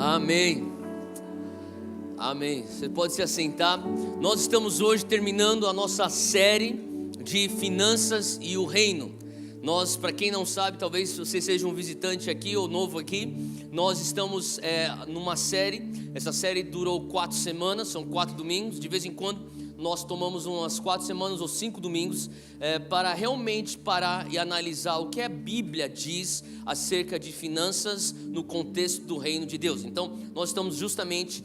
Amém. Amém. Você pode se assentar. Nós estamos hoje terminando a nossa série de finanças e o reino. Nós, para quem não sabe, talvez você seja um visitante aqui ou novo aqui, nós estamos numa série. Essa série durou 4 semanas, são 4 domingos. De vez em quando nós tomamos umas 4 semanas ou 5 domingos para realmente parar e analisar o que a Bíblia diz acerca de finanças no contexto do reino de Deus. Então nós estamos justamente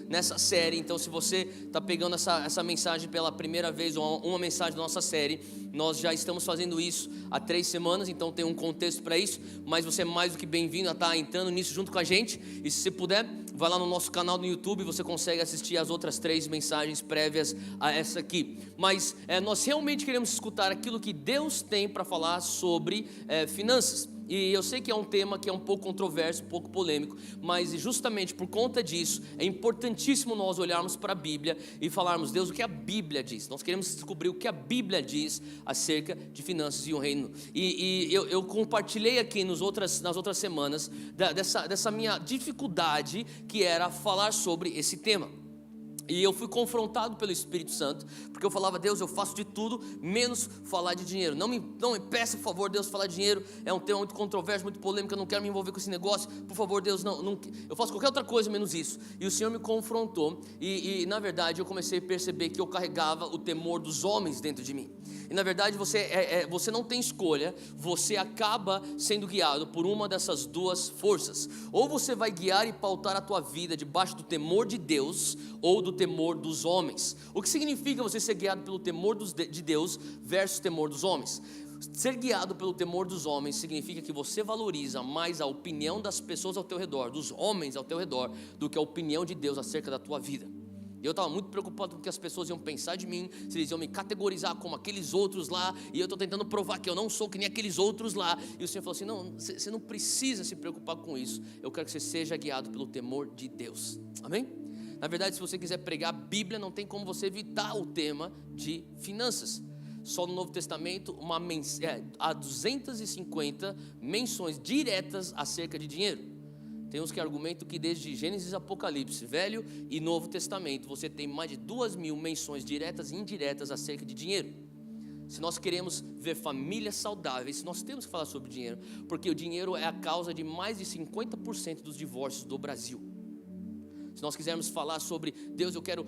nessa série. Então se você está pegando essa mensagem pela primeira vez, ou uma mensagem da nossa série, nós já estamos fazendo isso há 3 semanas, então tem um contexto para isso, mas você é mais do que bem-vindo a estar entrando nisso junto com a gente. E se você puder, vai lá no nosso canal no YouTube, você consegue assistir as outras 3 mensagens prévias a essa aqui. Mas nós realmente queremos escutar aquilo que Deus tem para falar sobre finanças. E eu sei que é um tema que é um pouco controverso, um pouco polêmico, mas justamente por conta disso é importantíssimo nós olharmos para a Bíblia e falarmos: Deus, o que a Bíblia diz? Nós queremos descobrir o que a Bíblia diz acerca de finanças e o reino. E eu compartilhei aqui nas outras semanas dessa minha dificuldade que era falar sobre esse tema. E eu fui confrontado pelo Espírito Santo, porque eu falava: Deus, eu faço de tudo menos falar de dinheiro. Não me peça, por favor, Deus, falar de dinheiro é um tema muito controverso, muito polêmico, eu não quero me envolver com esse negócio. Por favor, Deus, não, eu faço qualquer outra coisa menos isso. E o Senhor me confrontou e na verdade eu comecei a perceber que eu carregava o temor dos homens dentro de mim. E na verdade você não tem escolha, você acaba sendo guiado por uma dessas duas forças. Ou você vai guiar e pautar a tua vida debaixo do temor de Deus, ou do temor dos homens. O que significa você ser guiado pelo temor de Deus versus temor dos homens? Ser guiado pelo temor dos homens significa que você valoriza mais a opinião das pessoas ao teu redor, dos homens ao teu redor, do que a opinião de Deus acerca da tua vida. Eu estava muito preocupado com o que as pessoas iam pensar de mim, se eles iam me categorizar como aqueles outros lá, e eu estou tentando provar que eu não sou que nem aqueles outros lá. E o Senhor falou assim: não, você não precisa se preocupar com isso. Eu quero que você seja guiado pelo temor de Deus. Amém? Na verdade, se você quiser pregar a Bíblia, não tem como você evitar o tema de finanças. Só no Novo Testamento há 250 menções diretas acerca de dinheiro. Tem uns que argumentam que desde Gênesis e Apocalipse, Velho e Novo Testamento, você tem mais de 2.000 menções diretas e indiretas acerca de dinheiro. Se nós queremos ver famílias saudáveis, nós temos que falar sobre dinheiro, porque o dinheiro é a causa de mais de 50% dos divórcios do Brasil. Se nós quisermos falar sobre Deus, eu quero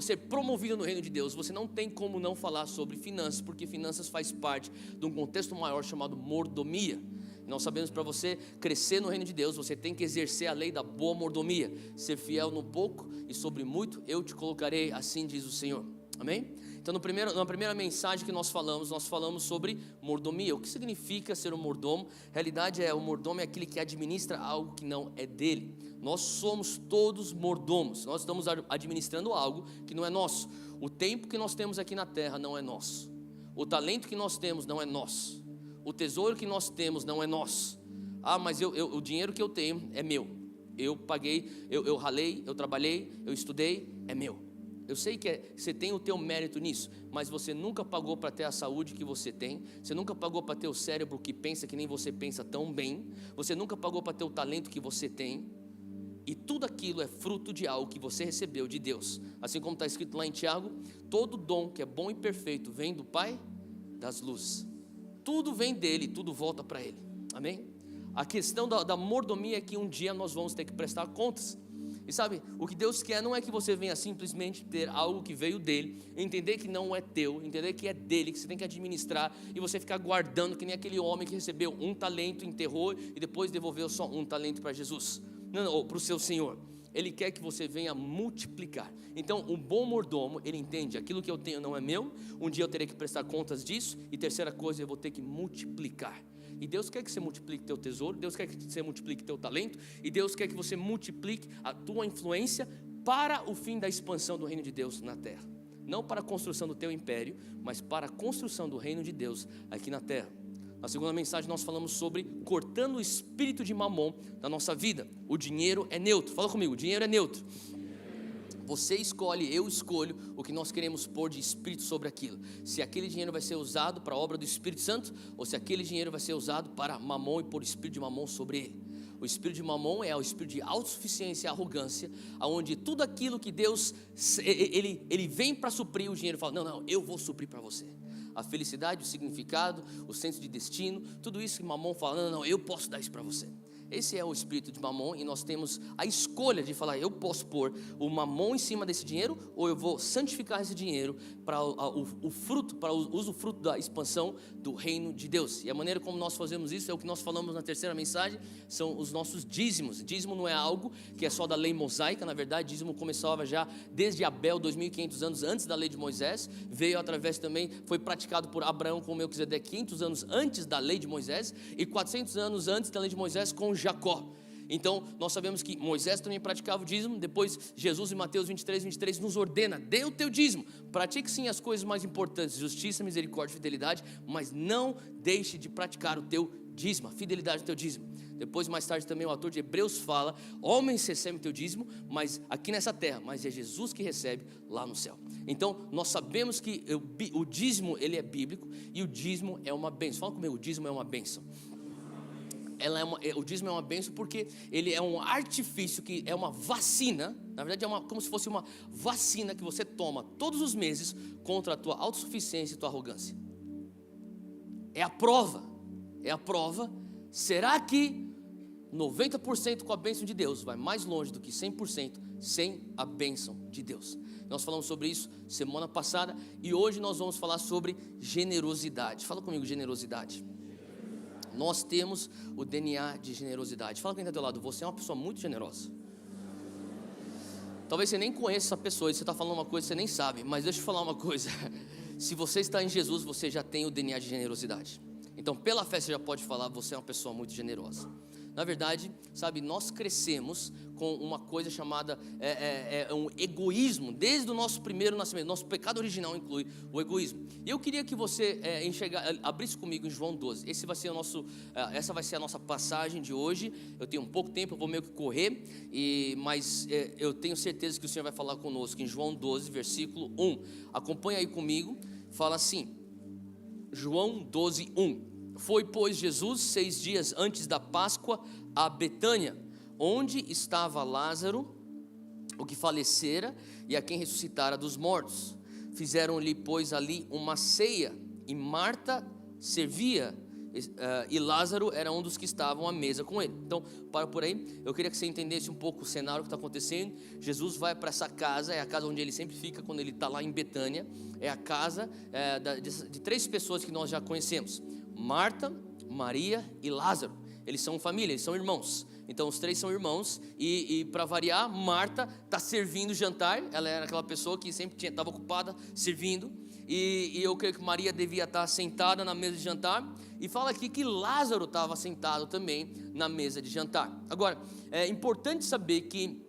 ser promovido no reino de Deus, você não tem como não falar sobre finanças, porque finanças faz parte de um contexto maior chamado mordomia. Nós sabemos, para você crescer no reino de Deus, você tem que exercer a lei da boa mordomia, ser fiel no pouco e sobre muito eu te colocarei, assim diz o Senhor. Amém? Então na primeira mensagem que nós falamos sobre mordomia. O que significa ser um mordomo? Realidade o mordomo é aquele que administra algo que não é dele. Nós somos todos mordomos, nós estamos administrando algo que não é nosso. O tempo que nós temos aqui na terra não é nosso, o talento que nós temos não é nosso, o tesouro que nós temos não é nosso. Mas o dinheiro que eu tenho é meu, eu paguei, eu ralei, eu trabalhei, eu estudei, é meu. Eu sei que você tem o teu mérito nisso, mas você nunca pagou para ter a saúde que você tem, você nunca pagou para ter o cérebro que pensa que nem você pensa tão bem, você nunca pagou para ter o talento que você tem, e tudo aquilo é fruto de algo que você recebeu de Deus. Assim como está escrito lá em Tiago: todo dom que é bom e perfeito vem do Pai das luzes. Tudo vem dele, tudo volta para ele. Amém? A questão da mordomia é que um dia nós vamos ter que prestar contas. E sabe, o que Deus quer não é que você venha simplesmente ter algo que veio dele, entender que não é teu, entender que é dele, que você tem que administrar, e você ficar guardando que nem aquele homem que recebeu 1 talento, enterrou e depois devolveu só 1 talento para Jesus, ou para o seu Senhor. Ele quer que você venha multiplicar. Então um bom mordomo, ele entende: aquilo que eu tenho não é meu, um dia eu terei que prestar contas disso, e terceira coisa, eu vou ter que multiplicar. E Deus quer que você multiplique teu tesouro, Deus quer que você multiplique teu talento, e Deus quer que você multiplique a tua influência para o fim da expansão do reino de Deus na terra. Não para a construção do teu império, mas para a construção do reino de Deus aqui na terra. Na segunda mensagem nós falamos sobre cortando o espírito de mamon da nossa vida. O dinheiro é neutro. Fala comigo: o dinheiro é neutro. Você escolhe, eu escolho o que nós queremos pôr de espírito sobre aquilo. Se aquele dinheiro vai ser usado para a obra do Espírito Santo, ou se aquele dinheiro vai ser usado para mamon e pôr o espírito de mamon sobre ele. O espírito de Mamon é o espírito de autossuficiência e arrogância, onde tudo aquilo que Deus, ele vem para suprir, o dinheiro fala, não, eu vou suprir para você. A felicidade, o significado, o senso de destino, tudo isso que Mamon fala, não, eu posso dar isso para você. Esse é o espírito de Mamon, e nós temos a escolha de falar, eu posso pôr o Mamon em cima desse dinheiro, ou eu vou santificar esse dinheiro para o fruto, para o usufruto da expansão do reino de Deus. E a maneira como nós fazemos isso é o que nós falamos na terceira mensagem, são os nossos dízimos. Dízimo não é algo que é só da lei mosaica, na verdade dízimo começava já desde Abel, 2500 anos antes da lei de Moisés, veio através também, foi praticado por Abraão com Melquisedeque 500 anos antes da lei de Moisés, e 400 anos antes da lei de Moisés com Jacó. Então nós sabemos que Moisés também praticava o dízimo. Depois Jesus em Mateus 23 nos ordena, dê o teu dízimo, pratique sim as coisas mais importantes, justiça, misericórdia, fidelidade, mas não deixe de praticar o teu dízimo, a fidelidade do teu dízimo. Depois mais tarde também o autor de Hebreus fala, homens recebem o teu dízimo, mas aqui nessa terra, mas é Jesus que recebe lá no céu. Então nós sabemos que o dízimo ele é bíblico, e o dízimo é uma bênção. Fala comigo, o dízimo é uma bênção. O dízimo é uma bênção porque ele é um artifício, que é uma vacina. Na verdade é como se fosse uma vacina que você toma todos os meses contra a tua autossuficiência e tua arrogância. É a prova. Será que 90% com a bênção de Deus vai mais longe do que 100% sem a bênção de Deus? Nós falamos sobre isso semana passada, e hoje nós vamos falar sobre generosidade. Fala comigo, generosidade. Nós temos o DNA de generosidade. Fala com quem está do teu lado, você é uma pessoa muito generosa. Talvez você nem conheça essa pessoa, e você está falando uma coisa que você nem sabe, mas deixa eu falar uma coisa. Se você está em Jesus, você já tem o DNA de generosidade. Então pela fé você já pode falar, você é uma pessoa muito generosa. Na verdade, sabe, nós crescemos com uma coisa chamada um egoísmo, desde o nosso primeiro nascimento. Nosso pecado original inclui o egoísmo. E eu queria que você abrisse comigo em João 12. Essa vai ser a nossa passagem de hoje. Eu tenho um pouco tempo, eu vou meio que correr, mas eu tenho certeza que o Senhor vai falar conosco em João 12, versículo 1. Acompanha aí comigo, fala assim, João 12, 1. Foi, pois, Jesus 6 dias antes da Páscoa a Betânia, onde estava Lázaro, o que falecera e a quem ressuscitara dos mortos. Fizeram-lhe, pois, ali uma ceia, e Marta servia, e Lázaro era um dos que estavam à mesa com ele. Então, para por aí, eu queria que você entendesse um pouco o cenário que está acontecendo. Jesus vai para essa casa, é a casa onde ele sempre fica quando ele está lá em Betânia. É a casa de 3 pessoas que nós já conhecemos: Marta, Maria e Lázaro. Eles são família, eles são irmãos. Então os 3 são irmãos, e para variar, Marta está servindo o jantar. Ela era aquela pessoa que sempre estava ocupada servindo, e eu creio que Maria devia estar sentada na mesa de jantar. E fala aqui que Lázaro estava sentado também na mesa de jantar. Agora, é importante saber que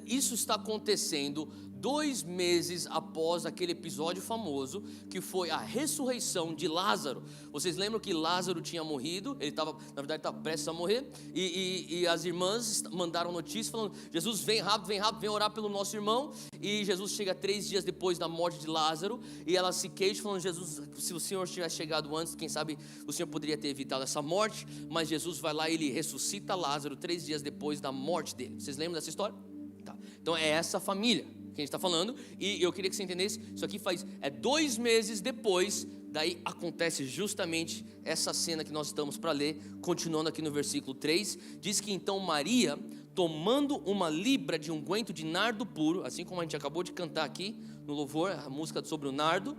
isso está acontecendo 2 meses após aquele episódio famoso, que foi a ressurreição de Lázaro. Vocês lembram que Lázaro tinha morrido? Ele estava, na verdade, estava prestes a morrer, e as irmãs mandaram notícia falando: Jesus, vem rápido, vem orar pelo nosso irmão. E Jesus chega 3 dias depois da morte de Lázaro, e elas se queixam falando: Jesus, se o Senhor tivesse chegado antes, quem sabe o Senhor poderia ter evitado essa morte. Mas Jesus vai lá e ele ressuscita Lázaro 3 dias depois da morte dele. Vocês lembram dessa história? Tá. Então é essa família que a gente está falando, e eu queria que você entendesse, isso aqui 2 meses depois, daí acontece justamente essa cena que nós estamos para ler. Continuando aqui no versículo 3, diz que então Maria, tomando uma libra de unguento de nardo puro, assim como a gente acabou de cantar aqui no louvor, a música sobre o nardo,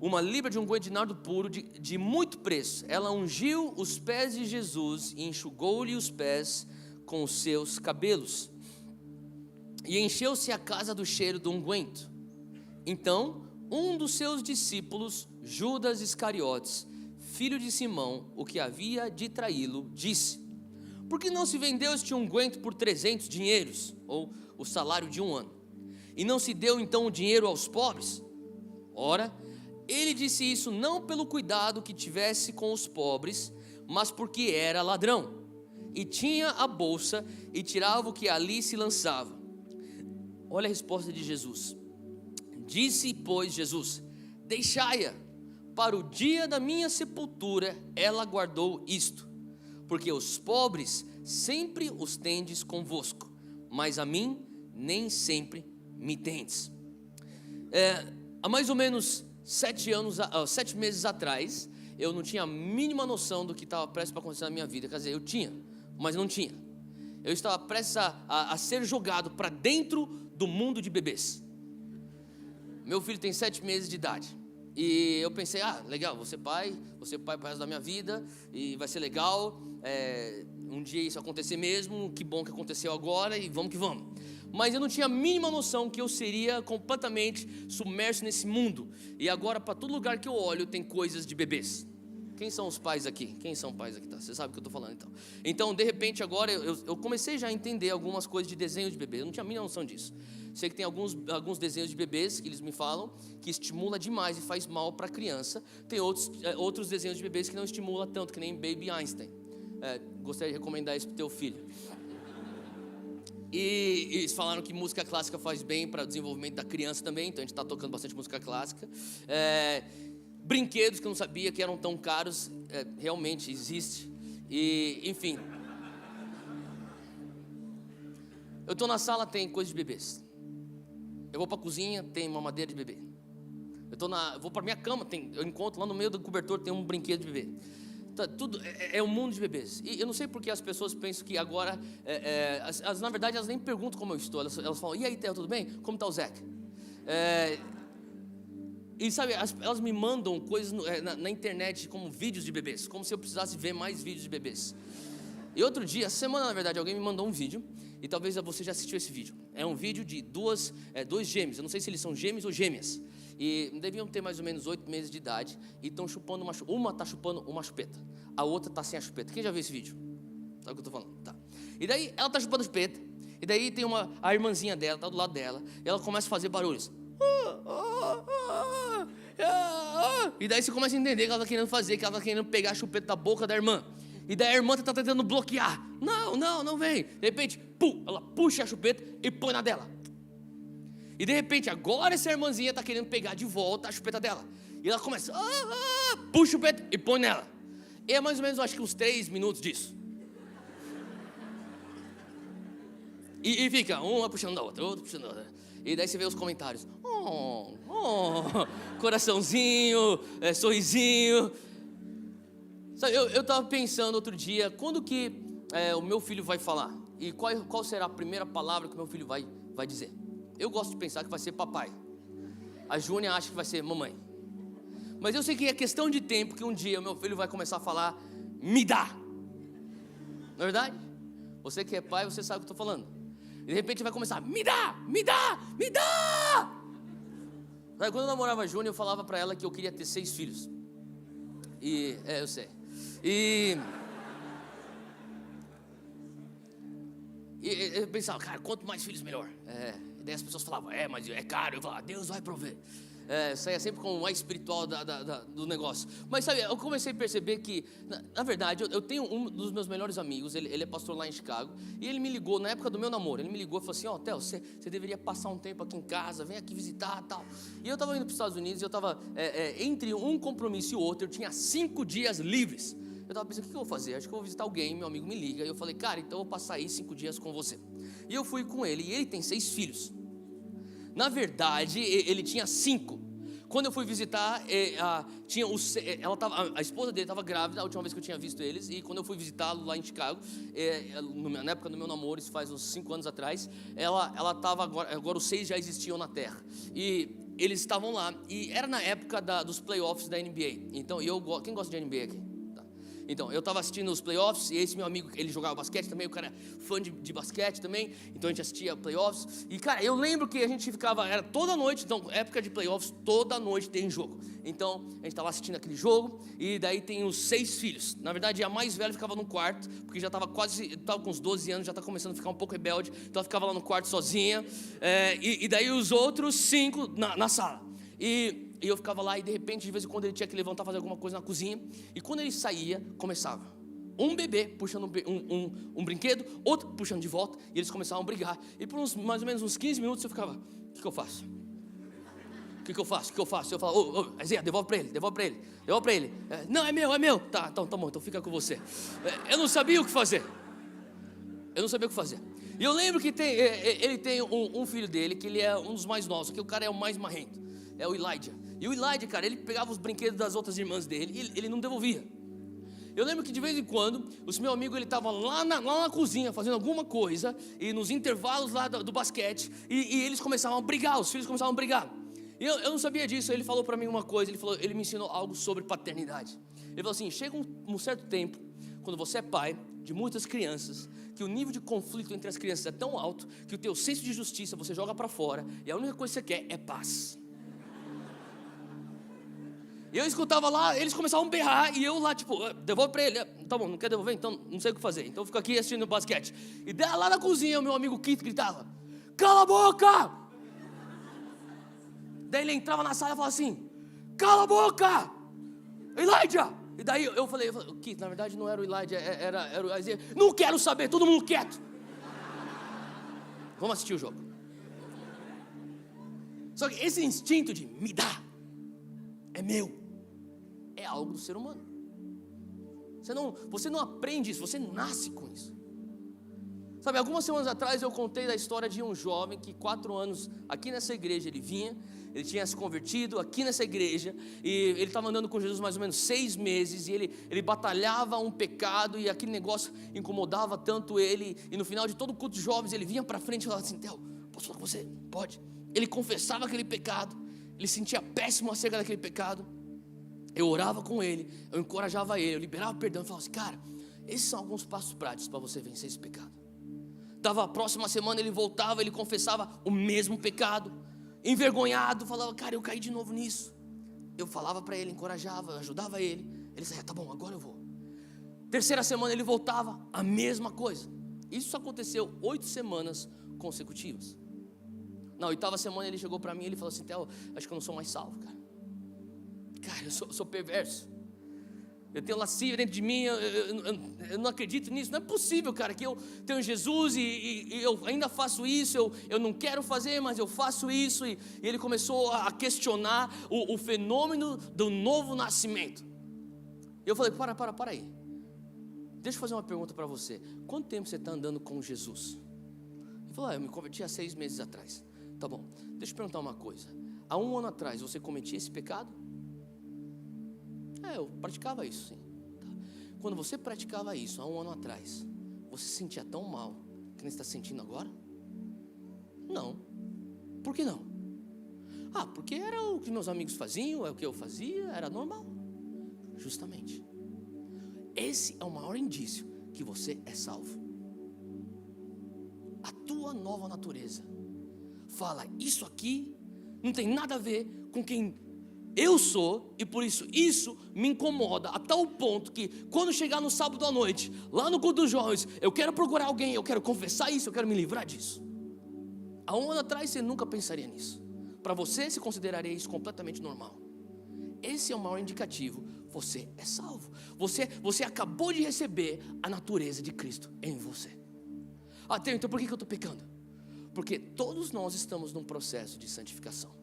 uma libra de unguento de nardo puro de muito preço, ela ungiu os pés de Jesus e enxugou-lhe os pés com os seus cabelos, e encheu-se a casa do cheiro do unguento. Então um dos seus discípulos, Judas Iscariotes, filho de Simão, o que havia de traí-lo, disse: por que não se vendeu este unguento por 300 dinheiros, ou o salário de 1 ano, e não se deu então o dinheiro aos pobres? Ora, ele disse isso não pelo cuidado que tivesse com os pobres, mas porque era ladrão, e tinha a bolsa e tirava o que ali se lançava. Olha a resposta de Jesus. Disse, pois, Jesus: deixai-a, para o dia da minha sepultura ela guardou isto, porque os pobres sempre os tendes convosco, mas a mim nem sempre me tendes. Há mais ou menos 7 meses atrás, eu não tinha a mínima noção do que estava prestes para acontecer na minha vida. Quer dizer, eu tinha, mas não tinha. Eu estava prestes a ser jogado para dentro do mundo de bebês. Meu filho tem 7 meses de idade. E eu pensei, legal, vou ser pai pro resto da minha vida, e vai ser legal, um dia isso acontecer mesmo, que bom que aconteceu agora, e vamos que vamos. Mas eu não tinha a mínima noção que eu seria completamente submerso nesse mundo. E agora, para todo lugar que eu olho, tem coisas de bebês. Quem são os pais aqui? Quem são pais aqui? Tá? Você sabe o que eu estou falando, então. Então, de repente, agora eu comecei já a entender algumas coisas de desenho de bebê. Eu não tinha a mínima noção disso. Sei que tem alguns desenhos de bebês que eles me falam que estimula demais e faz mal para a criança. Tem outros desenhos de bebês que não estimula tanto, que nem Baby Einstein. Gostaria de recomendar isso para o teu filho. E eles falaram que música clássica faz bem para o desenvolvimento da criança também. Então a gente está tocando bastante música clássica. Brinquedos que eu não sabia que eram tão caros, realmente existe. E, enfim, eu estou na sala, tem coisa de bebês. Eu vou para a cozinha, tem mamadeira de bebê. Eu vou para minha cama, eu encontro lá no meio do cobertor, tem um brinquedo de bebê. Tudo é um mundo de bebês. E eu não sei porque as pessoas pensam que agora, na verdade, elas nem perguntam como eu estou. Elas falam, e aí, Theo, tudo bem? Como está o Zeca? E sabe, elas me mandam coisas na internet como vídeos de bebês, como se eu precisasse ver mais vídeos de bebês. E outro dia, essa semana na verdade, alguém me mandou um vídeo, e talvez você já assistiu esse vídeo. É um vídeo de dois gêmeos, eu não sei se eles são gêmeos ou gêmeas, e deviam ter mais ou menos 8 meses de idade, e estão chupando uma está chupando uma chupeta, a outra está sem a chupeta. Quem já viu esse vídeo? Sabe o que eu estou falando? Tá. E daí ela está chupando a chupeta, e daí tem a irmãzinha dela, está do lado dela, e ela começa a fazer barulhos. E daí você começa a entender que ela está querendo fazer, que ela está querendo pegar a chupeta da boca da irmã. E daí a irmã está tentando bloquear. Não vem. De repente, ela puxa a chupeta e põe na dela. E de repente, agora essa irmãzinha está querendo pegar de volta a chupeta dela. E ela começa, puxa a chupeta e põe nela. E é mais ou menos, acho que uns 3 minutos disso. E fica, uma puxando da outra puxando da outra. E daí você vê os comentários. Coraçãozinho, sorrisinho. Sabe, eu estava pensando outro dia, quando que o meu filho vai falar? E qual será a primeira palavra que o meu filho vai dizer? Eu gosto de pensar que vai ser papai. A Júnia acha que vai ser mamãe. Mas eu sei que é questão de tempo que um dia o meu filho vai começar a falar, me dá. Não é verdade? Você que é pai, você sabe o que eu estou falando. E de repente vai começar, me dá. Sabe, quando eu namorava a Júnia, eu falava para ela que eu queria ter 6 filhos. E, eu sei. E eu pensava, cara, quanto mais filhos melhor. E daí as pessoas falavam, mas é caro. Eu falava, Deus vai prover. Saía sempre com o mais espiritual do negócio. Mas sabe, eu comecei a perceber que, na verdade, eu tenho um dos meus melhores amigos, ele é pastor lá em Chicago, e ele me ligou, na época do meu namoro, ele me ligou e falou assim, Theo, você deveria passar um tempo aqui em casa, vem aqui visitar e tal. E eu estava indo para os Estados Unidos, e eu estava, entre um compromisso e outro, eu tinha 5 dias livres. Eu estava pensando, o que eu vou fazer? Acho que eu vou visitar alguém, meu amigo me liga. E eu falei, cara, então eu vou passar aí 5 dias com você. E eu fui com ele, e ele tem 6 filhos. Na verdade, ele tinha 5. Quando eu fui visitar, a esposa dele estava grávida, a última vez que eu tinha visto eles. E quando eu fui visitá-lo lá em Chicago, na época do meu namoro, isso faz uns 5 anos atrás, ela estava, agora os 6 já existiam na Terra. E eles estavam lá, e era na época dos playoffs da NBA. Então, quem gosta de NBA aqui? Então, eu estava assistindo os playoffs, e esse meu amigo, ele jogava basquete também, o cara é fã de basquete também, então a gente assistia playoffs, e cara, eu lembro que a gente era toda noite, então, época de playoffs, toda noite tem jogo, então, a gente estava assistindo aquele jogo, e daí tem os 6 filhos, na verdade, a mais velha ficava no quarto, porque já estava com uns 12 anos, já estava começando a ficar um pouco rebelde, então ela ficava lá no quarto sozinha, e daí os outros 5 na sala, e eu ficava lá, e de repente, de vez em quando ele tinha que levantar, fazer alguma coisa na cozinha. E quando ele saía, começava um bebê puxando um brinquedo, outro puxando de volta, e eles começavam a brigar. E por mais ou menos uns 15 minutos eu ficava, o que eu faço? O que eu faço? Eu falo, Isaiah, devolve para ele. Não, é meu. Tá bom, então fica com você. Eu não sabia o que fazer. E eu lembro que ele tem um filho dele, que ele é um dos mais novos, que o cara é o mais marrento, é o Elijah. E o Elijah, cara, ele pegava os brinquedos das outras irmãs dele e ele não devolvia. Eu lembro que de vez em quando, o meu amigo, ele estava lá na cozinha fazendo alguma coisa, e nos intervalos lá do basquete, e eles começavam a brigar, os filhos começavam a brigar. E eu não sabia disso. Ele falou para mim uma coisa, ele me ensinou algo sobre paternidade. Ele falou assim: chega um certo tempo, quando você é pai de muitas crianças, que o nível de conflito entre as crianças é tão alto, que o teu senso de justiça você joga para fora, e a única coisa que você quer é paz. E eu escutava lá, eles começavam a berrar, e eu lá tipo, devolve pra ele. Tá bom, não quer devolver? Então não sei o que fazer. Então eu fico aqui assistindo o basquete. E lá na cozinha o meu amigo Keith gritava: cala a boca! Daí ele entrava na sala e falava assim: cala a boca! Elijah! E daí eu falei, Keith, na verdade não era o Elijah, era o Isaiah. Não quero saber, todo mundo quieto. Vamos assistir o jogo. Só que esse instinto de me dá, é meu, é algo do ser humano. Você não aprende isso, você nasce com isso. Sabe, algumas semanas atrás eu contei da história de um jovem que 4 anos aqui nessa igreja ele tinha se convertido aqui nessa igreja, e ele estava andando com Jesus mais ou menos 6 meses, e ele batalhava um pecado, e aquele negócio incomodava tanto ele, e no final de todo o culto de jovens ele vinha para frente e falava assim: Theo, posso falar com você? Pode. Ele confessava aquele pecado, ele sentia péssimo acerca daquele pecado. Eu orava com ele, eu encorajava ele, eu liberava perdão, e falava assim: cara, esses são alguns passos práticos para você vencer esse pecado. Dava a próxima semana, ele voltava, ele confessava o mesmo pecado, envergonhado, falava: cara, eu caí de novo nisso. Eu falava para ele, encorajava, ajudava ele. Ele dizia: tá bom, agora eu vou. Terceira semana ele voltava, a mesma coisa. Isso aconteceu 8 semanas consecutivas. Na 8ª semana ele chegou para mim e ele falou assim: Theo, acho que eu não sou mais salvo, cara. Cara, eu sou perverso. Eu tenho lascívia dentro de mim, eu não acredito nisso. Não é possível, cara, que eu tenho Jesus e eu ainda faço isso. Eu não quero fazer, mas eu faço isso. E ele começou a questionar o fenômeno do novo nascimento. E eu falei: para aí. Deixa eu fazer uma pergunta para você. Quanto tempo você está andando com Jesus? Ele falou: eu me converti há 6 meses atrás. Tá bom, deixa eu perguntar uma coisa. Há 1 ano atrás você cometia esse pecado? Eu praticava isso, sim. Quando você praticava isso há 1 ano atrás, você se sentia tão mal que nem está se sentindo agora? Não. Por que não? Porque era o que meus amigos faziam, é o que eu fazia, era normal. Justamente. Esse é o maior indício que você é salvo. A tua nova natureza fala: isso aqui não tem nada a ver com quem eu sou, e por isso me incomoda a tal ponto que quando chegar no sábado à noite, lá no culto dos jovens, eu quero procurar alguém, eu quero confessar isso, eu quero me livrar disso. Há 1 ano atrás você nunca pensaria nisso. Para você se consideraria isso completamente normal. Esse é o maior indicativo: você é salvo. Você acabou de receber a natureza de Cristo em você. Então por que eu estou pecando? Porque todos nós estamos num processo de santificação.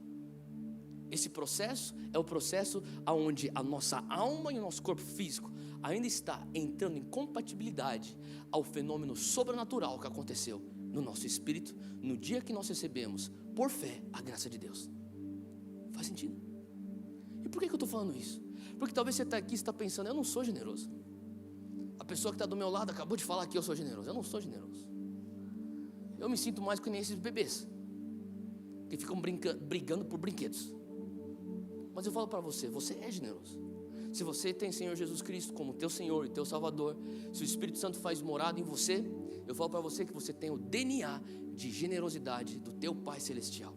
Esse processo é o processo onde a nossa alma e o nosso corpo físico ainda está entrando em compatibilidade ao fenômeno sobrenatural que aconteceu no nosso espírito no dia que nós recebemos por fé a graça de Deus. Faz sentido? E por que eu estou falando isso? Porque talvez você está aqui e está pensando: eu não sou generoso. A pessoa que está do meu lado acabou de falar que eu sou generoso. Eu não sou generoso. Eu me sinto mais que nem esses bebês que ficam brigando por brinquedos. Mas eu falo para você: você é generoso. Se você tem Senhor Jesus Cristo como teu Senhor e teu Salvador, se o Espírito Santo faz morada em você, eu falo para você que você tem o DNA de generosidade do teu Pai Celestial.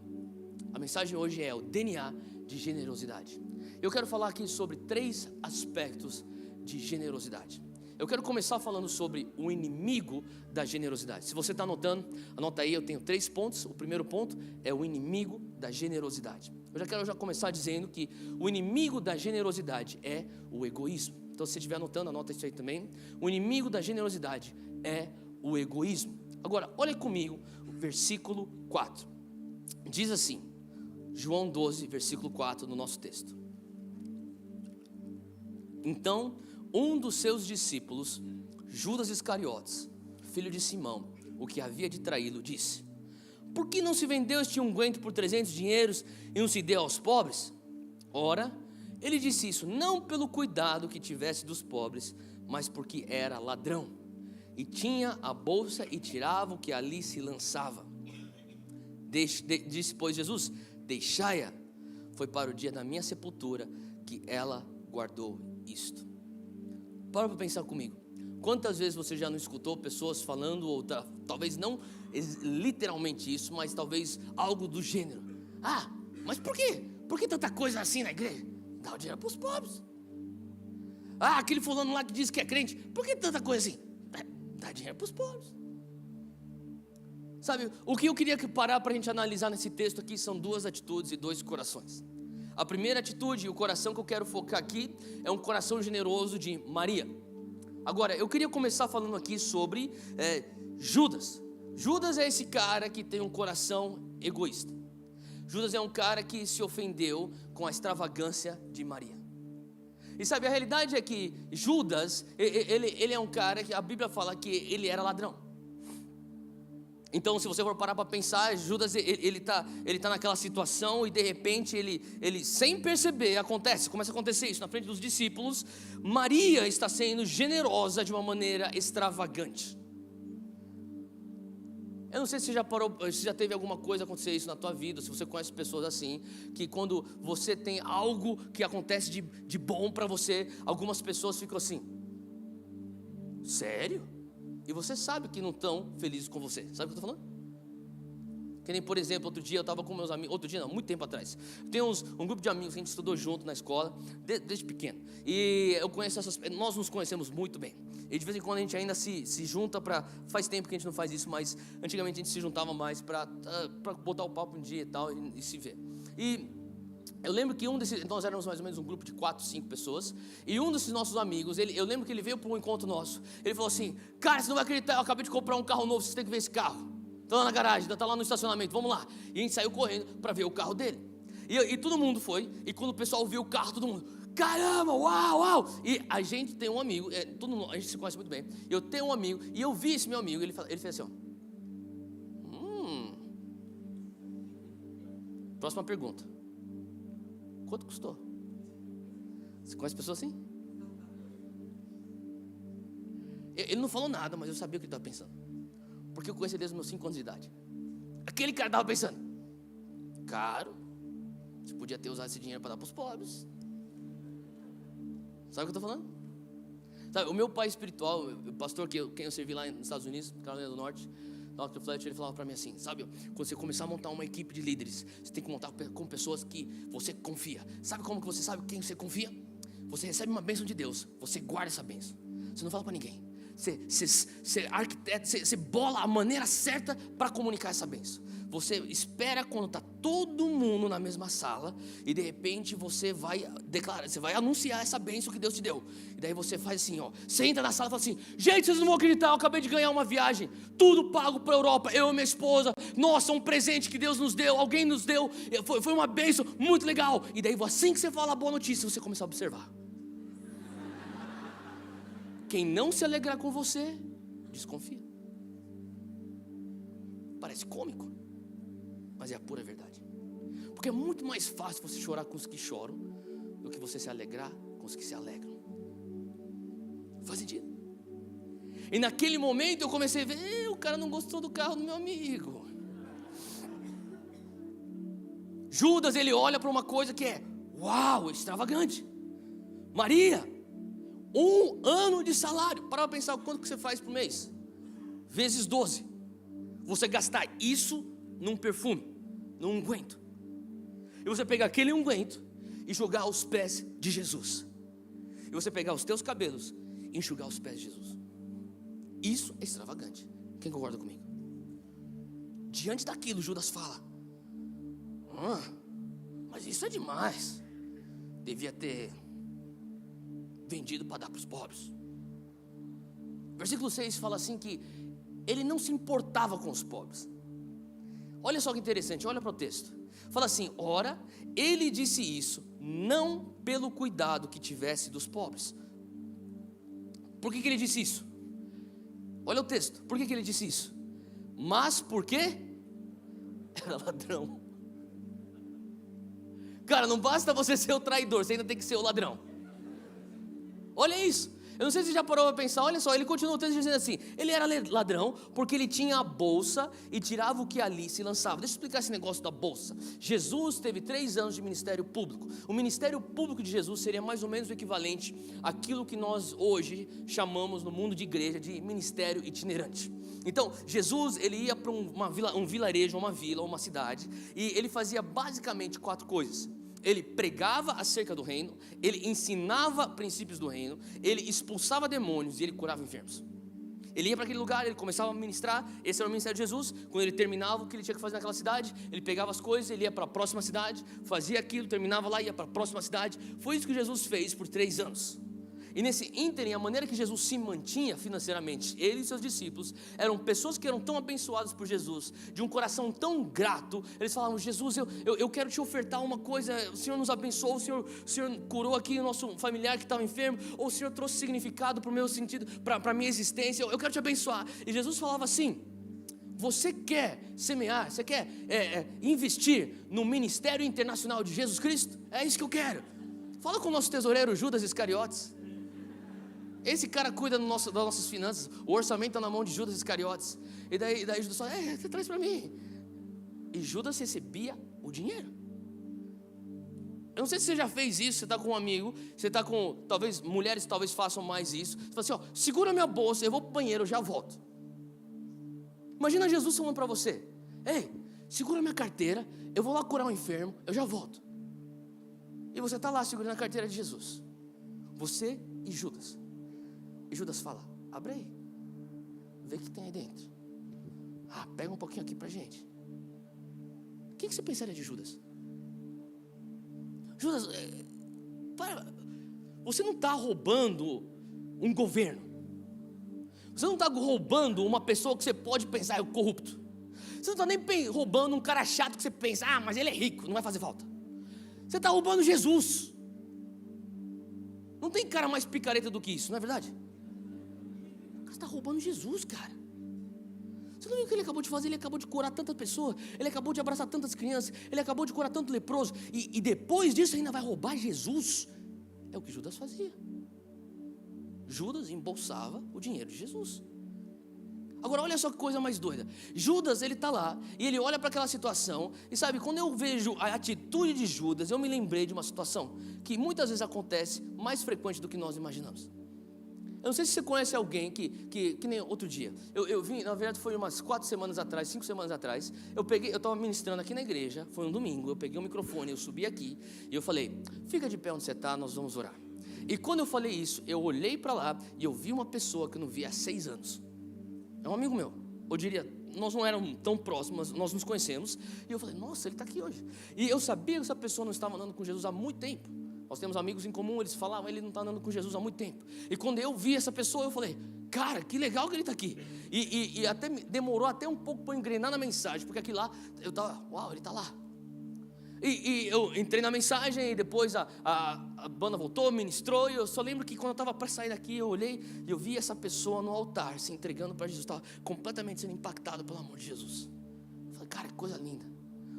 A mensagem hoje é o DNA de generosidade. Eu quero falar aqui sobre 3 aspectos de generosidade. Eu quero começar falando sobre o inimigo da generosidade. Se você está anotando, anota aí, eu tenho 3 pontos. O primeiro ponto é o inimigo da generosidade. Eu já quero começar dizendo que o inimigo da generosidade é o egoísmo. Então, se você estiver anotando, anota isso aí também. O inimigo da generosidade é o egoísmo. Agora, olha comigo o versículo 4. Diz assim: João 12, versículo 4, no nosso texto. Então, um dos seus discípulos, Judas Iscariotes, filho de Simão, o que havia de traí-lo, disse: por que não se vendeu este unguento por 300 dinheiros e não se deu aos pobres? Ora, ele disse isso não pelo cuidado que tivesse dos pobres, mas porque era ladrão, e tinha a bolsa e tirava o que ali se lançava. Disse, pois, Jesus: deixai-a, foi para o dia da minha sepultura que ela guardou isto. Para pensar comigo. Quantas vezes você já não escutou pessoas falando, ou talvez não literalmente isso, mas talvez algo do gênero: ah, mas por quê? Por que tanta coisa assim na igreja? Dá o dinheiro para os pobres. Ah, aquele fulano lá que diz que é crente, por que tanta coisa assim? Dá dinheiro para os pobres. Sabe, o que eu queria parar para a gente analisar nesse texto aqui são duas atitudes e dois corações. A primeira atitude, e o coração que eu quero focar aqui, é um coração generoso de Maria. Agora, eu queria começar falando aqui sobre Judas. Judas é esse cara que tem um coração egoísta. Judas é um cara que se ofendeu com a extravagância de Maria. E sabe, a realidade é que Judas, ele é um cara que a Bíblia fala que ele era ladrão. Então, se você for parar para pensar, Judas, ele tá naquela situação e de repente ele sem perceber, começa a acontecer isso na frente dos discípulos. Maria está sendo generosa de uma maneira extravagante. Eu não sei se se já teve alguma coisa acontecer isso na tua vida, se você conhece pessoas assim, que quando você tem algo que acontece de bom para você, algumas pessoas ficam assim: sério? E você sabe que não estão felizes com você. Sabe o que eu estou falando? Que nem, por exemplo, outro dia eu estava com meus amigos. Outro dia não, muito tempo atrás. Tem um grupo de amigos que a gente estudou junto na escola, desde pequeno. E eu conheço nós nos conhecemos muito bem. E de vez em quando a gente ainda se junta faz tempo que a gente não faz isso, mas antigamente a gente se juntava mais para botar o papo em dia e tal, e se ver. E eu lembro que nós éramos mais ou menos um grupo de 4, 5 pessoas. E um desses nossos amigos, eu lembro que ele veio para um encontro nosso. Ele falou assim: cara, você não vai acreditar, eu acabei de comprar um carro novo, você tem que ver esse carro. Está lá na garagem, está lá no estacionamento, vamos lá. E a gente saiu correndo para ver o carro dele. E todo mundo foi, e quando o pessoal viu o carro, todo mundo: caramba, uau, uau. E a gente tem um amigo, a gente se conhece muito bem. Eu tenho um amigo, e eu vi esse meu amigo, ele fez assim, ó. Próxima pergunta: quanto custou? Você conhece pessoas assim? Ele não falou nada, mas eu sabia o que ele estava pensando, porque eu conheci ele desde os meus 5 anos de idade. Aquele cara estava pensando: caro, você podia ter usado esse dinheiro para dar para os pobres. Sabe o que eu estou falando? Sabe, o meu pai espiritual, o pastor quem eu servi lá nos Estados Unidos, Carolina do Norte, Dr. Fletcher, ele falava para mim assim: sabe, quando você começar a montar uma equipe de líderes, você tem que montar com pessoas que você confia. Sabe como que você sabe quem você confia? Você recebe uma bênção de Deus, você guarda essa bênção, você não fala para ninguém. Você arquiteta, você bola a maneira certa para comunicar essa bênção. Você espera quando está todo mundo na mesma sala, e de repente você vai declarar, você vai anunciar essa bênção que Deus te deu. E daí você faz assim, ó, você entra na sala e fala assim: gente, vocês não vão acreditar, eu acabei de ganhar uma viagem, tudo pago para a Europa, eu e minha esposa. Nossa, um presente que Deus nos deu, alguém nos deu, foi uma bênção muito legal. E daí assim que você fala a boa notícia, você começa a observar. Quem não se alegrar com você, desconfia. Parece cômico, mas é a pura verdade. Porque é muito mais fácil você chorar com os que choram do que você se alegrar com os que se alegram. Faz sentido? E naquele momento eu comecei a ver: o cara não gostou do carro do meu amigo. Judas, ele olha para uma coisa que é uau, extravagante. Maria, 1 ano de salário. Para pensar quanto que você faz por mês, vezes 12. Você gastar isso num perfume, num unguento, e você pegar aquele unguento e jogar aos pés de Jesus, e você pegar os teus cabelos e enxugar os pés de Jesus. Isso é extravagante. Quem concorda comigo? Diante daquilo, Judas fala: mas isso é demais, devia ter vendido para dar para os pobres. Versículo 6 fala assim que ele não se importava com os pobres. Olha só que interessante, olha para o texto. Fala assim: ora, ele disse isso não pelo cuidado que tivesse dos pobres. Por que ele disse isso? Olha o texto, por que ele disse isso? Mas porque era ladrão. Cara, não basta você ser o traidor, você ainda tem que ser o ladrão. Olha isso. Eu não sei se você já parou para pensar, olha só, ele continua o texto dizendo assim: ele era ladrão porque ele tinha a bolsa e tirava o que ali se lançava. Deixa eu explicar esse negócio da bolsa. Jesus teve 3 anos de ministério público. O ministério público de Jesus seria mais ou menos o equivalente àquilo que nós hoje chamamos no mundo de igreja de ministério itinerante. Então, Jesus, ele ia para um vilarejo, uma vila, uma cidade, e ele fazia basicamente 4 coisas. Ele pregava acerca do reino, ele ensinava princípios do reino, ele expulsava demônios e ele curava enfermos. Ele ia para aquele lugar, ele começava a ministrar, esse era o ministério de Jesus. Quando ele terminava o que ele tinha que fazer naquela cidade, ele pegava as coisas, ele ia para a próxima cidade, fazia aquilo, terminava lá, ia para a próxima cidade. Foi isso que Jesus fez por 3 anos. E nesse ínterim, a maneira que Jesus se mantinha financeiramente, ele e seus discípulos, eram pessoas que eram tão abençoadas por Jesus, de um coração tão grato. Eles falavam: Jesus, eu quero te ofertar uma coisa, o Senhor nos abençoou, o Senhor curou aqui o nosso familiar que estava enfermo, ou o Senhor trouxe significado para o meu sentido, para a minha existência, eu quero te abençoar. E Jesus falava assim: você quer semear, você quer investir no ministério internacional de Jesus Cristo? É isso que eu quero. Fala com o nosso tesoureiro Judas Iscariotes. Esse cara cuida das nossas finanças. O orçamento está na mão de Judas Iscariotes. E daí Judas fala: você traz para mim. E Judas recebia o dinheiro. Eu não sei se você já fez isso. Você está com um amigo, você está com, talvez, mulheres talvez façam mais isso. Você fala assim: segura minha bolsa, eu vou para o banheiro, eu já volto. Imagina Jesus falando para você: ei, segura minha carteira, eu vou lá curar um enfermo, eu já volto. E você está lá segurando a carteira de Jesus, você e Judas. E Judas fala: abre aí, vê o que tem aí dentro. Pega um pouquinho aqui pra gente. O que você pensaria de Judas? Judas, você não está roubando um governo. Você não está roubando uma pessoa que você pode pensar é corrupto. Você não está nem roubando um cara chato que você pensa: mas ele é rico, não vai fazer falta. Você está roubando Jesus. Não tem cara mais picareta do que isso, não é verdade? Você está roubando Jesus, cara. Você não viu o que ele acabou de fazer? Ele acabou de curar tantas pessoas, ele acabou de abraçar tantas crianças, ele acabou de curar tanto leproso, e depois disso ainda vai roubar Jesus. É o que Judas fazia. Judas embolsava o dinheiro de Jesus. Agora olha só que coisa mais doida. Judas, ele está lá e ele olha para aquela situação. E sabe, quando eu vejo a atitude de Judas, eu me lembrei de uma situação que muitas vezes acontece, mais frequente do que nós imaginamos. Eu não sei se você conhece alguém que nem outro dia. Eu vim, na verdade foi umas 5 semanas atrás. Eu estava ministrando aqui na igreja, foi um domingo. Eu peguei o microfone, eu subi aqui e eu falei: fica de pé onde você está, nós vamos orar. E quando eu falei isso, eu olhei para lá e eu vi uma pessoa que eu não via há 6 anos. É um amigo meu. Eu diria, nós não éramos tão próximos, nós nos conhecemos. E eu falei: nossa, ele está aqui hoje. E eu sabia que essa pessoa não estava andando com Jesus há muito tempo. Nós temos amigos em comum, eles falavam: ele não está andando com Jesus há muito tempo. E quando eu vi essa pessoa, eu falei: cara, que legal que ele está aqui. E até demorou até um pouco para eu engrenar na mensagem, porque aqui lá, eu estava: uau, ele está lá. E eu entrei na mensagem e depois a banda voltou, ministrou. E eu só lembro que quando eu estava para sair daqui, eu olhei e eu vi essa pessoa no altar se entregando para Jesus. Estava completamente sendo impactado pelo amor de Jesus. Eu falei: cara, que coisa linda.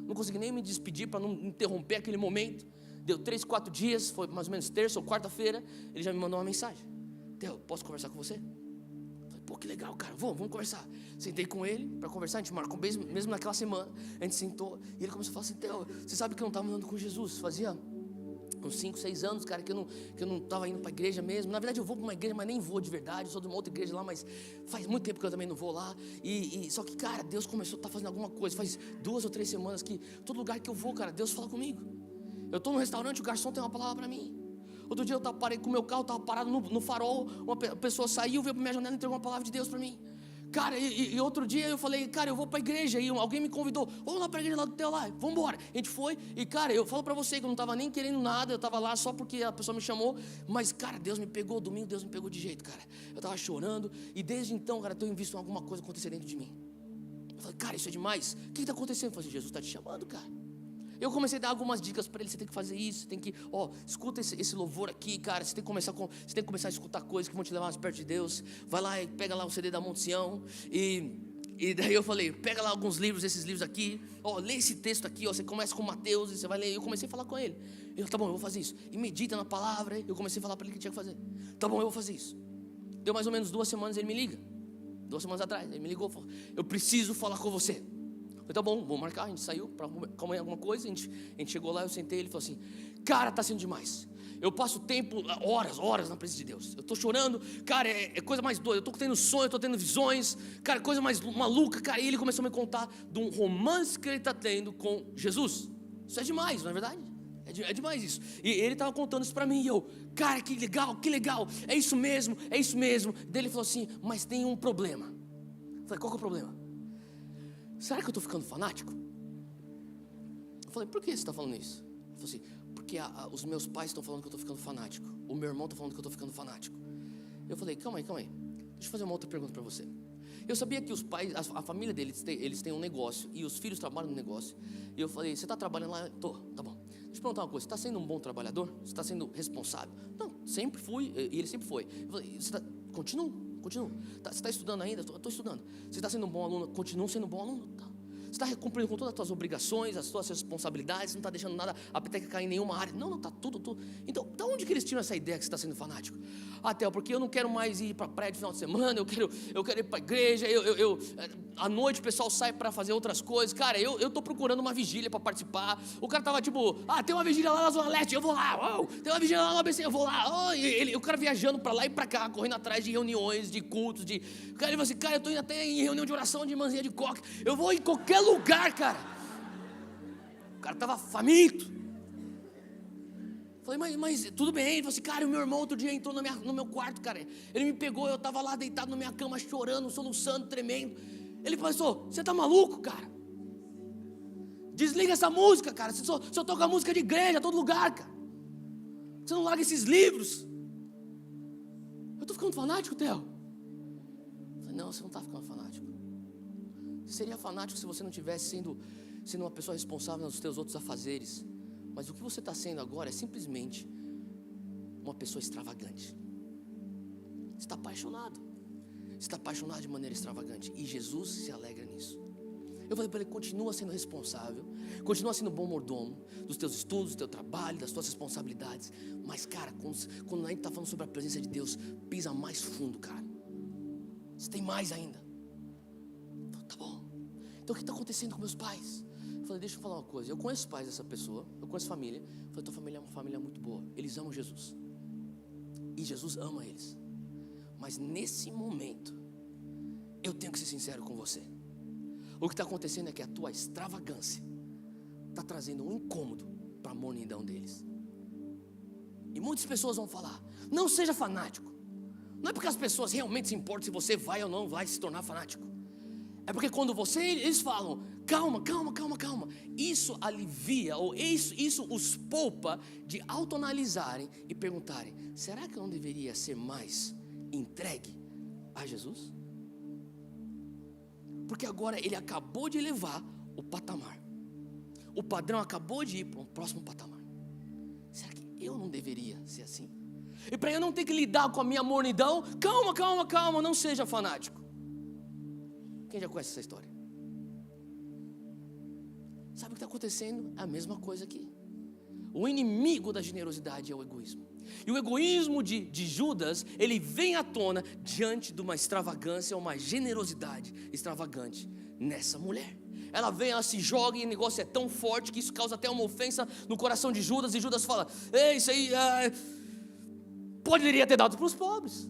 Não consegui nem me despedir para não interromper aquele momento. Deu 3, 4 dias, foi mais ou menos terça ou quarta-feira, ele já me mandou uma mensagem: Theo, posso conversar com você? Falei: pô, que legal, cara, vamos conversar. Sentei com ele para conversar, a gente marcou mesmo naquela semana. A gente sentou e ele começou a falar assim: Theo, você sabe que eu não estava andando com Jesus? Fazia uns 5, 6 anos, cara, que eu não estava indo para a igreja mesmo. Na verdade eu vou para uma igreja, mas nem vou de verdade. Eu sou de uma outra igreja lá, mas faz muito tempo que eu também não vou lá. Só que, cara, Deus começou a estar fazendo alguma coisa. Faz 2 ou 3 semanas que todo lugar que eu vou, cara, Deus fala comigo. Eu estou no restaurante, o garçom tem uma palavra para mim. Outro dia eu parei com o meu carro, estava parado no farol, uma pessoa saiu, veio para minha janela e entregou uma palavra de Deus para mim. Cara, e outro dia eu falei: cara, eu vou para a igreja. E alguém me convidou: vamos lá para a igreja lá do teu lá, vamos embora. A gente foi e, cara, eu falo para você que eu não estava nem querendo nada, eu estava lá só porque a pessoa me chamou. Mas, cara, Deus me pegou, domingo Deus me pegou de jeito, cara. Eu estava chorando e desde então, cara, eu tenho visto alguma coisa acontecer dentro de mim. Eu falei, cara, isso é demais. O que está acontecendo? Eu falei, Jesus está te chamando, cara. Eu comecei a dar algumas dicas para ele. Você tem que fazer isso, você tem que, escuta esse louvor aqui, cara. Você tem que começar a escutar coisas que vão te levar mais perto de Deus. Vai lá e pega lá o CD da Monte Sião. E daí eu falei, pega lá alguns livros, esses livros aqui. Lê esse texto aqui, você começa com Mateus e você vai ler. Eu comecei a falar com ele. Ele, tá bom, eu vou fazer isso. E medita na palavra. Eu comecei a falar para ele o que tinha que fazer. Tá bom, eu vou fazer isso. Deu mais ou menos 2 semanas, ele me liga. 2 semanas atrás, ele me ligou e falou, eu preciso falar com você. Eu falei, tá bom, vamos marcar. A gente saiu para comer alguma coisa. A gente chegou lá, eu sentei, ele falou assim, cara, tá sendo demais. Eu passo tempo, horas na presença de Deus. Eu estou chorando, cara, é coisa mais doida. Eu estou tendo sonho, eu estou tendo visões, cara, coisa mais maluca, cara. E ele começou a me contar de um romance que ele está tendo com Jesus. Isso é demais, não é verdade? É demais isso. E ele estava contando isso para mim. E eu, cara, que legal. É isso mesmo. Daí ele falou assim, mas tem um problema. Eu falei, qual que é o problema? Será que eu estou ficando fanático? Eu falei, por que você está falando isso? Ele falou assim, porque os meus pais estão falando que eu estou ficando fanático. O meu irmão está falando que eu estou ficando fanático. Eu falei, calma aí. Deixa eu fazer uma outra pergunta para você. Eu sabia que os pais, a família deles, eles têm um negócio. E os filhos trabalham no negócio. E eu falei, você está trabalhando lá? Tô, tá bom. Deixa eu te perguntar uma coisa, você está sendo um bom trabalhador? Você está sendo responsável? Não, sempre fui, e ele sempre foi. Eu falei, continua. Você está estudando ainda? Estou estudando. Você está sendo um bom aluno? Continua sendo um bom aluno? Tá. Você está cumprindo com todas as suas obrigações, as suas responsabilidades, não está deixando nada, a peteca cair em nenhuma área. Não, está tudo. Então, de onde que eles tiram essa ideia que você está sendo fanático? Theo, porque eu não quero mais ir para a praia de final de semana, eu quero ir para a igreja, à noite o pessoal sai para fazer outras coisas. Cara, eu estou procurando uma vigília para participar. O cara estava tipo, tem uma vigília lá na Zona Leste, eu vou lá. Tem uma vigília lá no ABC, eu vou lá. O cara viajando para lá e para cá, correndo atrás de reuniões, de cultos. O cara falou assim, cara, eu estou indo até em reunião de oração de manzinha de coque. Eu vou em qualquer lugar, cara. O cara estava faminto. Falei, mas tudo bem. Ele falou assim, cara, o meu irmão outro dia entrou no meu quarto, cara. Ele me pegou, eu estava lá deitado na minha cama, chorando, soluçando, tremendo. Ele pensou, você tá maluco, cara? Desliga essa música, cara. Você só toca música de igreja a todo lugar, cara. Você não larga esses livros. Eu estou ficando fanático, Theo? Falei, não, você não está ficando fanático. Você seria fanático se você não estivesse sendo uma pessoa responsável nos teus outros afazeres. Mas o que você está sendo agora é simplesmente uma pessoa extravagante. Você está apaixonado. Você está apaixonado de maneira extravagante. E Jesus se alegra nisso. Eu falei para ele, continua sendo responsável. Continua sendo bom mordomo dos teus estudos, do teu trabalho, das tuas responsabilidades. Mas, cara, quando a gente está falando sobre a presença de Deus, pisa mais fundo, cara. Você tem mais ainda. Então, tá bom. Então o que está acontecendo com meus pais? Eu falei, deixa eu falar uma coisa. Eu conheço os pais dessa pessoa, eu conheço família. Eu falei, tua família é uma família muito boa. Eles amam Jesus. E Jesus ama eles. Mas nesse momento, eu tenho que ser sincero com você. O que está acontecendo é que a tua extravagância está trazendo um incômodo para a mornidão deles. E muitas pessoas vão falar, não seja fanático. Não é porque as pessoas realmente se importam se você vai ou não vai se tornar fanático. É porque quando eles falam, calma. Isso alivia, ou isso os poupa de autoanalisarem e perguntarem, será que eu não deveria ser mais entregue a Jesus? Porque agora ele acabou de elevar o patamar. O padrão acabou de ir para um próximo patamar. Será que eu não deveria ser assim? E para eu não ter que lidar com a minha mornidão, calma, não seja fanático. Quem já conhece essa história? Sabe o que está acontecendo? É a mesma coisa aqui. O inimigo da generosidade é o egoísmo. E o egoísmo de Judas, ele vem à tona diante de uma extravagância, uma generosidade extravagante nessa mulher. Ela se joga e o negócio é tão forte que isso causa até uma ofensa no coração de Judas. E Judas fala, isso aí poderia ter dado para os pobres.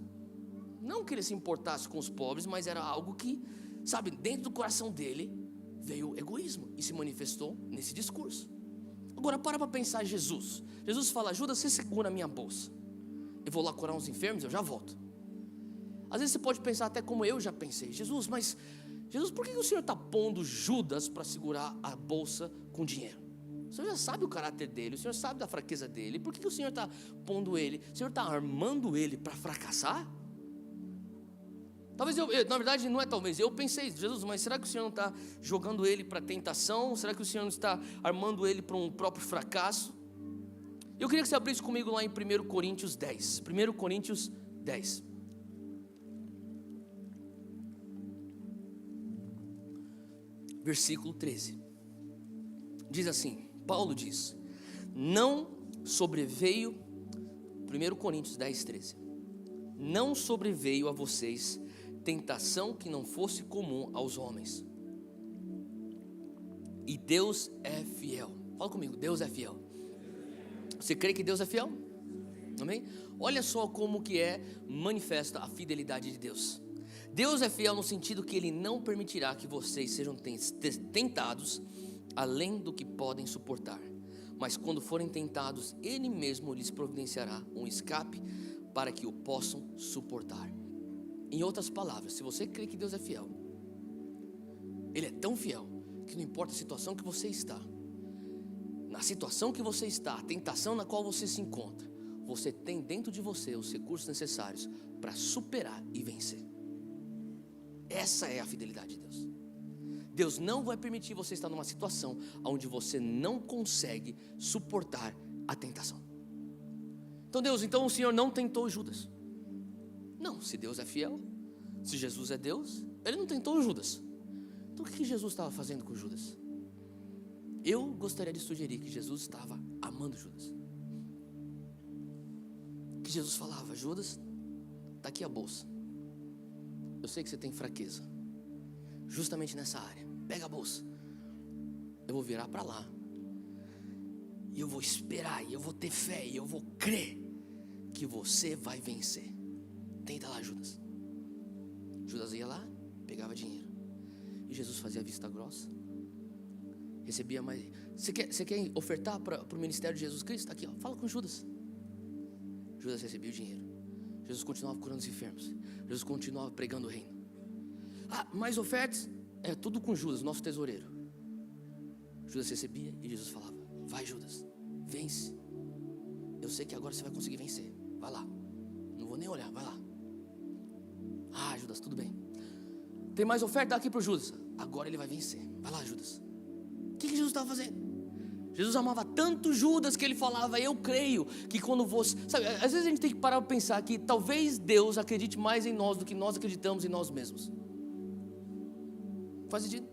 Não que ele se importasse com os pobres, mas era algo que, sabe, dentro do coração dele veio o egoísmo e se manifestou nesse discurso. Agora para pensar Jesus. Jesus fala, Judas, você segura a minha bolsa. Eu vou lá curar uns enfermos, eu já volto. Às vezes você pode pensar até como eu já pensei. Jesus, por que o Senhor está pondo Judas para segurar a bolsa com dinheiro? O Senhor já sabe o caráter dele, o Senhor sabe da fraqueza dele. Por que o Senhor está pondo ele? O Senhor está armando ele para fracassar? Talvez na verdade não é talvez, eu pensei, Jesus, mas será que o Senhor não está jogando ele para tentação? Será que o Senhor não está armando ele para um próprio fracasso? Eu queria que você abrisse comigo lá em 1 Coríntios 10. 1 Coríntios 10. Versículo 13. Diz assim, Paulo diz, não sobreveio, 1 Coríntios 10, 13. Não sobreveio a vocês tentação que não fosse comum aos homens. E Deus é fiel. Fala comigo, Deus é fiel. Você crê que Deus é fiel? Amém? Olha só como que manifesta a fidelidade de Deus. Deus é fiel no sentido que Ele não permitirá que vocês sejam tentados além do que podem suportar. Mas quando forem tentados, Ele mesmo lhes providenciará um escape para que o possam suportar. Em outras palavras, se você crê que Deus é fiel, Ele é tão fiel que não importa a situação que você está, na situação que você está, a tentação na qual você se encontra, você tem dentro de você os recursos necessários para superar e vencer. Essa é a fidelidade de Deus. Deus não vai permitir você estar numa situação onde você não consegue suportar a tentação. Então o Senhor não tentou Judas. Não, se Deus é fiel, se Jesus é Deus, Ele não tentou Judas. Então o que Jesus estava fazendo com Judas? Eu gostaria de sugerir que Jesus estava amando Judas. Que Jesus falava, Judas, está aqui a bolsa. Eu sei que você tem fraqueza, justamente nessa área. Pega a bolsa. Eu vou virar para lá. E eu vou esperar, e eu vou ter fé, e eu vou crer que você vai vencer. Tenta lá, Judas. Judas ia lá, pegava dinheiro. E Jesus fazia vista grossa. Recebia mais. Você quer ofertar para o ministério de Jesus Cristo? Está aqui, ó, fala com Judas. Judas recebia o dinheiro. Jesus continuava curando os enfermos. Jesus continuava pregando o reino. Mais ofertas? É tudo com Judas, nosso tesoureiro. Judas recebia e Jesus falava, vai Judas, vence. Eu sei que agora você vai conseguir vencer. Vai lá, não vou nem olhar, vai lá. Judas, tudo bem. Tem mais oferta? Dá aqui para o Judas. Agora ele vai vencer, vai lá Judas. O que Jesus estava fazendo? Jesus amava tanto Judas que ele falava, eu creio que quando você... Sabe, às vezes a gente tem que parar para pensar que talvez Deus acredite mais em nós do que nós acreditamos em nós mesmos. Faz sentido?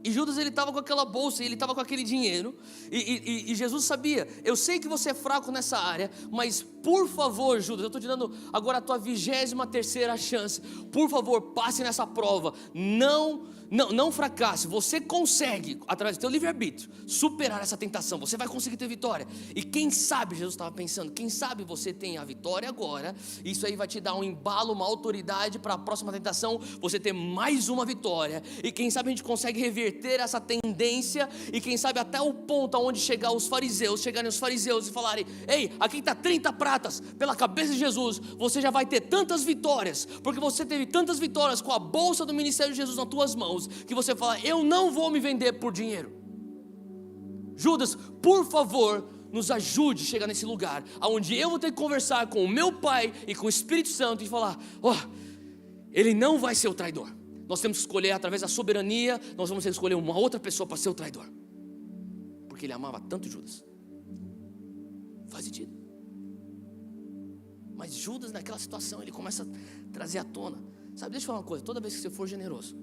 E Judas, ele estava com aquela bolsa, ele estava com aquele dinheiro, e Jesus sabia, eu sei que você é fraco nessa área, mas por favor Judas, eu estou te dando agora a tua 23ª chance, por favor passe nessa prova, não fracasse, você consegue, através do teu livre-arbítrio, superar essa tentação, você vai conseguir ter vitória. E quem sabe, Jesus estava pensando, quem sabe você tem a vitória agora, isso aí vai te dar um embalo, uma autoridade para a próxima tentação, você ter mais uma vitória, e quem sabe a gente consegue reverter essa tendência, e quem sabe até o ponto aonde chegarem os fariseus e falarem, ei, aqui está 30 pratas, pela cabeça de Jesus, você já vai ter tantas vitórias, porque você teve tantas vitórias com a bolsa do ministério de Jesus nas tuas mãos, que você fala, eu não vou me vender por dinheiro. Judas, por favor, nos ajude a chegar nesse lugar, onde eu vou ter que conversar com o meu Pai e com o Espírito Santo, e falar, ele não vai ser o traidor. Nós temos que escolher através da soberania, nós vamos ter que escolher uma outra pessoa para ser o traidor, porque ele amava tanto Judas. Faz sentido? Mas Judas naquela situação, ele começa a trazer à tona, sabe, deixa eu falar uma coisa, toda vez que você for generoso,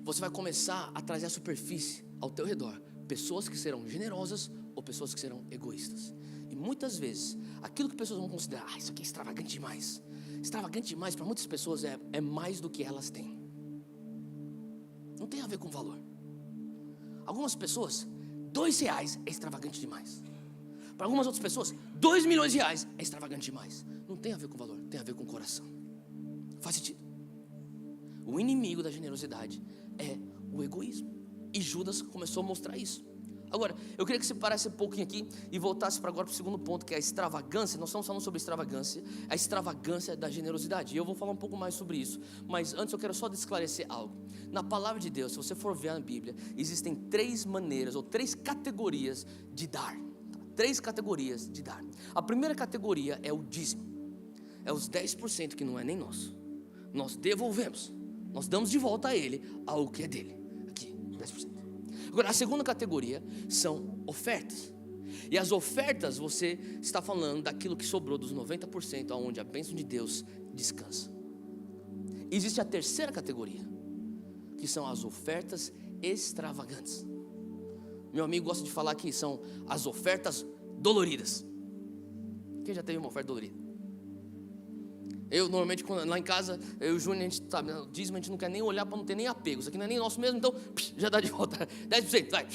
você vai começar a trazer à superfície, ao teu redor, pessoas que serão generosas ou pessoas que serão egoístas. E muitas vezes, aquilo que pessoas vão considerar, isso aqui é extravagante demais. Extravagante demais para muitas pessoas é mais do que elas têm. Não tem a ver com valor. Algumas pessoas, R$2 é extravagante demais. Para algumas outras pessoas, R$2 milhões é extravagante demais. Não tem a ver com valor, tem a ver com o coração. Faz sentido? O inimigo da generosidade é o egoísmo. E Judas começou a mostrar isso. Agora, eu queria que você parasse um pouquinho aqui e voltasse para agora para o segundo ponto, que é a extravagância. Nós estamos falando sobre extravagância, a extravagância da generosidade. E eu vou falar um pouco mais sobre isso. Mas antes eu quero só esclarecer algo. Na palavra de Deus, se você for ver na Bíblia, existem 3 maneiras ou 3 categorias de dar. 3 categorias de dar. A primeira categoria é o dízimo. é os 10% que não é nem nosso. Nós devolvemos, nós damos de volta a ele algo que é dele. Aqui, 10%. Agora, a segunda categoria são ofertas. E as ofertas, você está falando daquilo que sobrou dos 90%, aonde a bênção de Deus descansa. Existe a terceira categoria, que são as ofertas extravagantes. Meu amigo gosta de falar que são as ofertas doloridas. Quem já teve uma oferta dolorida? Eu normalmente, lá em casa, eu e o Júnior, a gente sabe, dízimo, a gente não quer nem olhar para não ter nem apego. Isso aqui não é nem nosso mesmo, então já dá de volta 10%, vai.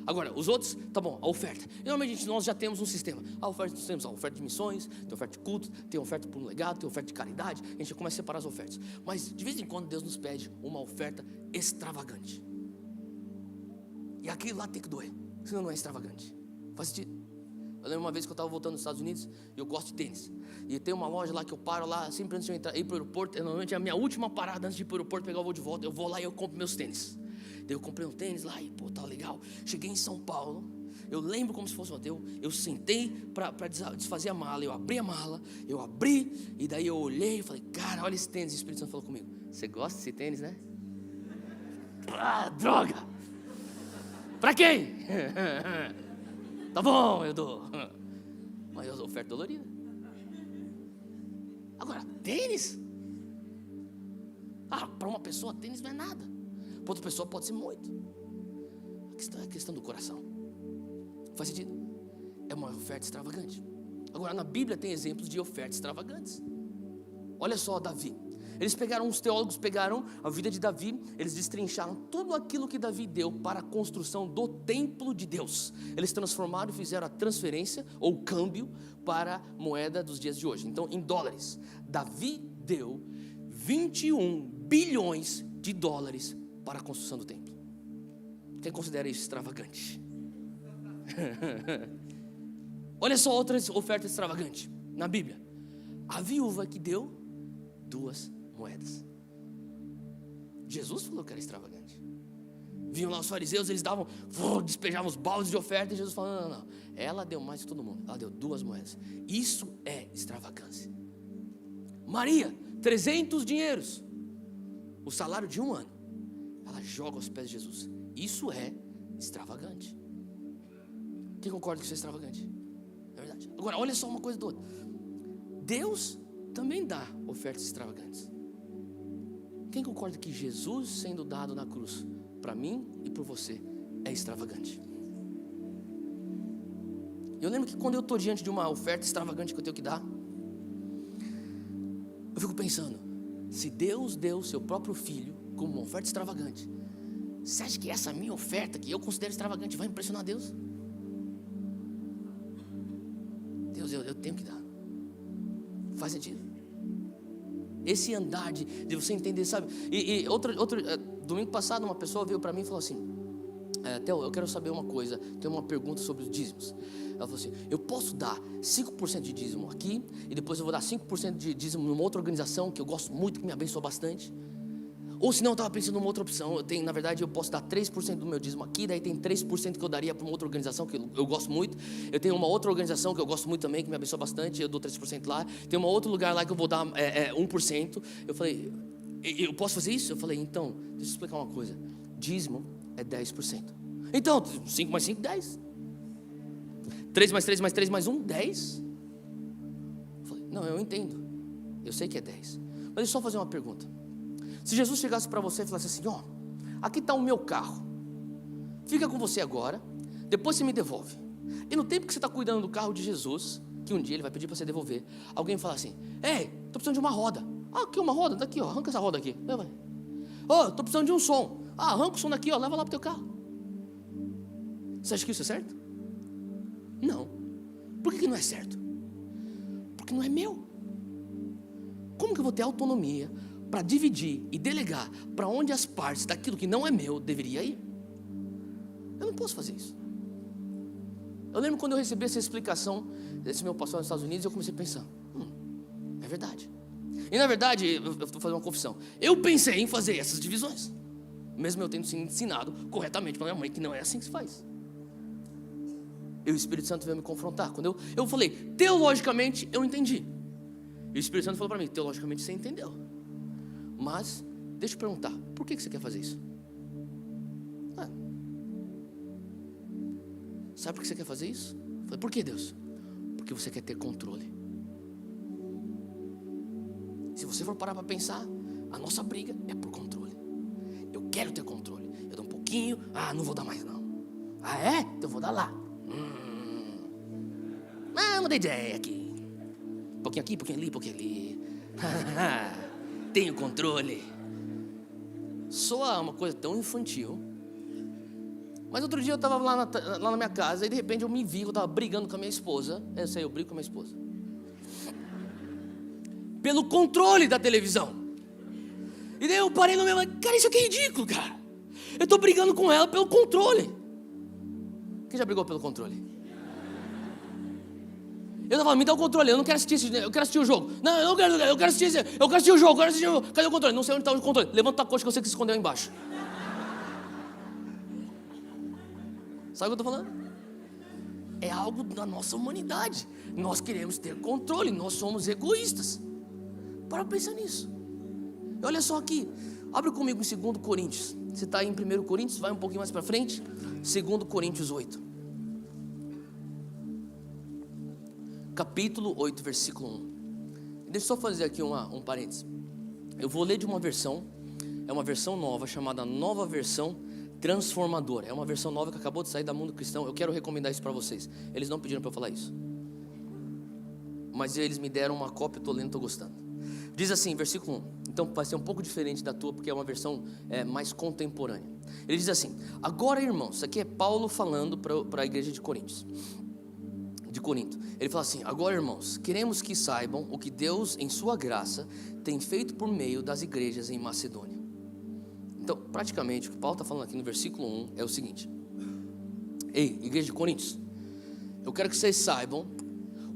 Agora, os outros, tá bom, a oferta. E normalmente nós já temos um sistema. A oferta, nós temos a oferta de missões, tem oferta de culto, tem oferta por um legado, tem oferta de caridade. A gente já começa a separar as ofertas. Mas de vez em quando Deus nos pede uma oferta extravagante. E aquilo lá tem que doer, senão não é extravagante. Faz sentido? Eu lembro uma vez que eu estava voltando dos Estados Unidos e eu gosto de tênis. E tem uma loja lá que eu paro lá, sempre antes de eu ir para o aeroporto. Normalmente é a minha última parada antes de ir para o aeroporto, pegar o voo de volta. Eu vou lá e eu compro meus tênis. Daí eu comprei um tênis lá e pô, tá legal. Cheguei em São Paulo, eu lembro como se fosse ontem. Eu sentei para desfazer a mala. Eu abri e daí eu olhei e falei, cara, olha esse tênis. E o Espírito Santo falou comigo, você gosta desse tênis, né? Ah, droga! Pra quem? Tá bom, eu dou. Mas eu oferta dolorida. Agora, tênis? Para uma pessoa, tênis não é nada. Para outra pessoa pode ser muito. A questão do coração. Faz sentido? É uma oferta extravagante. Agora, na Bíblia tem exemplos de ofertas extravagantes. Olha só Davi. Os teólogos pegaram a vida de Davi, eles destrincharam tudo aquilo que Davi deu para a construção do templo de Deus. Eles transformaram e fizeram a transferência ou o câmbio para a moeda dos dias de hoje. Então, em dólares, Davi deu 21 bilhões de dólares para a construção do templo. Quem considera isso extravagante? Olha só outra oferta extravagante na Bíblia. A viúva que deu 2 moedas. Jesus falou que era extravagante. Viam lá os fariseus, eles despejavam os baldes de oferta. E Jesus falou, não. Ela deu mais que todo mundo. Ela deu 2 moedas. Isso é extravagância. Maria, 300 dinheiros. O salário de um ano. Ela joga aos pés de Jesus. Isso é extravagante. Quem concorda que isso é extravagante? É verdade. Agora, olha só uma coisa do outro. Deus também dá ofertas extravagantes. Quem concorda que Jesus sendo dado na cruz para mim e por você é extravagante? Eu lembro que quando eu estou diante de uma oferta extravagante que eu tenho que dar, eu fico pensando, se Deus deu seu próprio filho como uma oferta extravagante, você acha que essa minha oferta, que eu considero extravagante, vai impressionar Deus? Deus, eu tenho que dar. Faz sentido? Esse andar de você entender, sabe? Domingo passado uma pessoa veio para mim e falou assim, Theo, eu quero saber uma coisa, tem uma pergunta sobre os dízimos. Ela falou assim, eu posso dar 5% de dízimo aqui, e depois eu vou dar 5% de dízimo numa outra organização que eu gosto muito, que me abençoa bastante? Ou se não, eu estava pensando numa outra opção. Na verdade, eu posso dar 3% do meu dízimo aqui, daí tem 3% que eu daria para uma outra organização que eu gosto muito. Eu tenho uma outra organização que eu gosto muito também, que me abençoa bastante, eu dou 3% lá. Tem um outro lugar lá que eu vou dar 1%. Eu falei, eu posso fazer isso? Eu falei, então, deixa eu explicar uma coisa. Dízimo é 10%. Então, 5 mais 5, 10. 3 mais 3 mais 3 mais 1, 10. Eu falei, não, eu entendo. Eu sei que é 10. Mas deixa eu só fazer uma pergunta. Se Jesus chegasse para você e falasse assim, aqui está o meu carro, fica com você agora, depois você me devolve. E no tempo que você está cuidando do carro de Jesus, que um dia ele vai pedir para você devolver, alguém fala assim, ei, estou precisando de uma roda. Aqui uma roda, daqui, arranca essa roda aqui. Estou precisando de um som. Arranca o som daqui, leva lá para o teu carro. Você acha que isso é certo? Não. Por que não é certo? Porque não é meu. Como que eu vou ter autonomia para dividir e delegar para onde as partes daquilo que não é meu deveria ir? Eu não posso fazer isso. Eu lembro quando eu recebi essa explicação desse meu pastor nos Estados Unidos, eu comecei a pensar, é verdade. E na verdade, eu estou fazendo uma confissão, eu pensei em fazer essas divisões, mesmo eu tendo sido ensinado corretamente pela minha mãe que não é assim que se faz. E o Espírito Santo veio me confrontar. Quando eu falei, teologicamente eu entendi. E o Espírito Santo falou para mim: teologicamente você entendeu, mas deixa eu perguntar, por que você quer fazer isso? Sabe por que você quer fazer isso? Eu falei: por que, Deus? Porque você quer ter controle. Se você for parar para pensar, a nossa briga é por controle. Eu quero ter controle. Eu dou um pouquinho, não vou dar mais não. É? Então eu vou dar lá. Mudei de ideia aqui. Um pouquinho aqui, um pouquinho ali. Tenho controle. Soa uma coisa tão infantil. Mas outro dia eu estava lá na minha casa e de repente eu me vi, eu estava brigando com a minha esposa. Eu brigo com a minha esposa pelo controle da televisão. E daí eu parei no meu, cara, isso aqui é ridículo, cara. Eu estou brigando com ela pelo controle. Quem já brigou pelo controle? Eu estava falando: me dá o controle, eu não quero assistir, eu quero assistir o jogo. Não, eu quero assistir o jogo, Cadê o controle? Não sei onde está o controle. Levanta a coxa que eu sei que se escondeu aí embaixo. Sabe o que eu estou falando? É algo da nossa humanidade. Nós queremos ter controle, nós somos egoístas. Para pensar nisso. Olha só aqui, abre comigo em 2 Coríntios. Você está aí em 1 Coríntios, vai um pouquinho mais para frente. 2 Coríntios 8. Capítulo 8, versículo 1. Deixa eu só fazer aqui um parênteses. Eu vou ler de uma versão, é uma versão nova, chamada Nova Versão Transformadora. É uma versão nova que acabou de sair da Mundo Cristão. Eu quero recomendar isso para vocês. Eles não pediram para eu falar isso, mas eles me deram uma cópia, eu estou lendo, estou gostando. Diz assim, versículo 1. Então vai ser um pouco diferente da tua, porque é uma versão mais contemporânea. Ele diz assim: agora, irmãos, isso aqui é Paulo falando para a igreja de Corinto. Ele fala assim: agora, irmãos, queremos que saibam o que Deus, em sua graça, tem feito por meio das igrejas em Macedônia. Então, praticamente, o que Paulo está falando aqui no versículo 1 é o seguinte: ei, igreja de Coríntios, eu quero que vocês saibam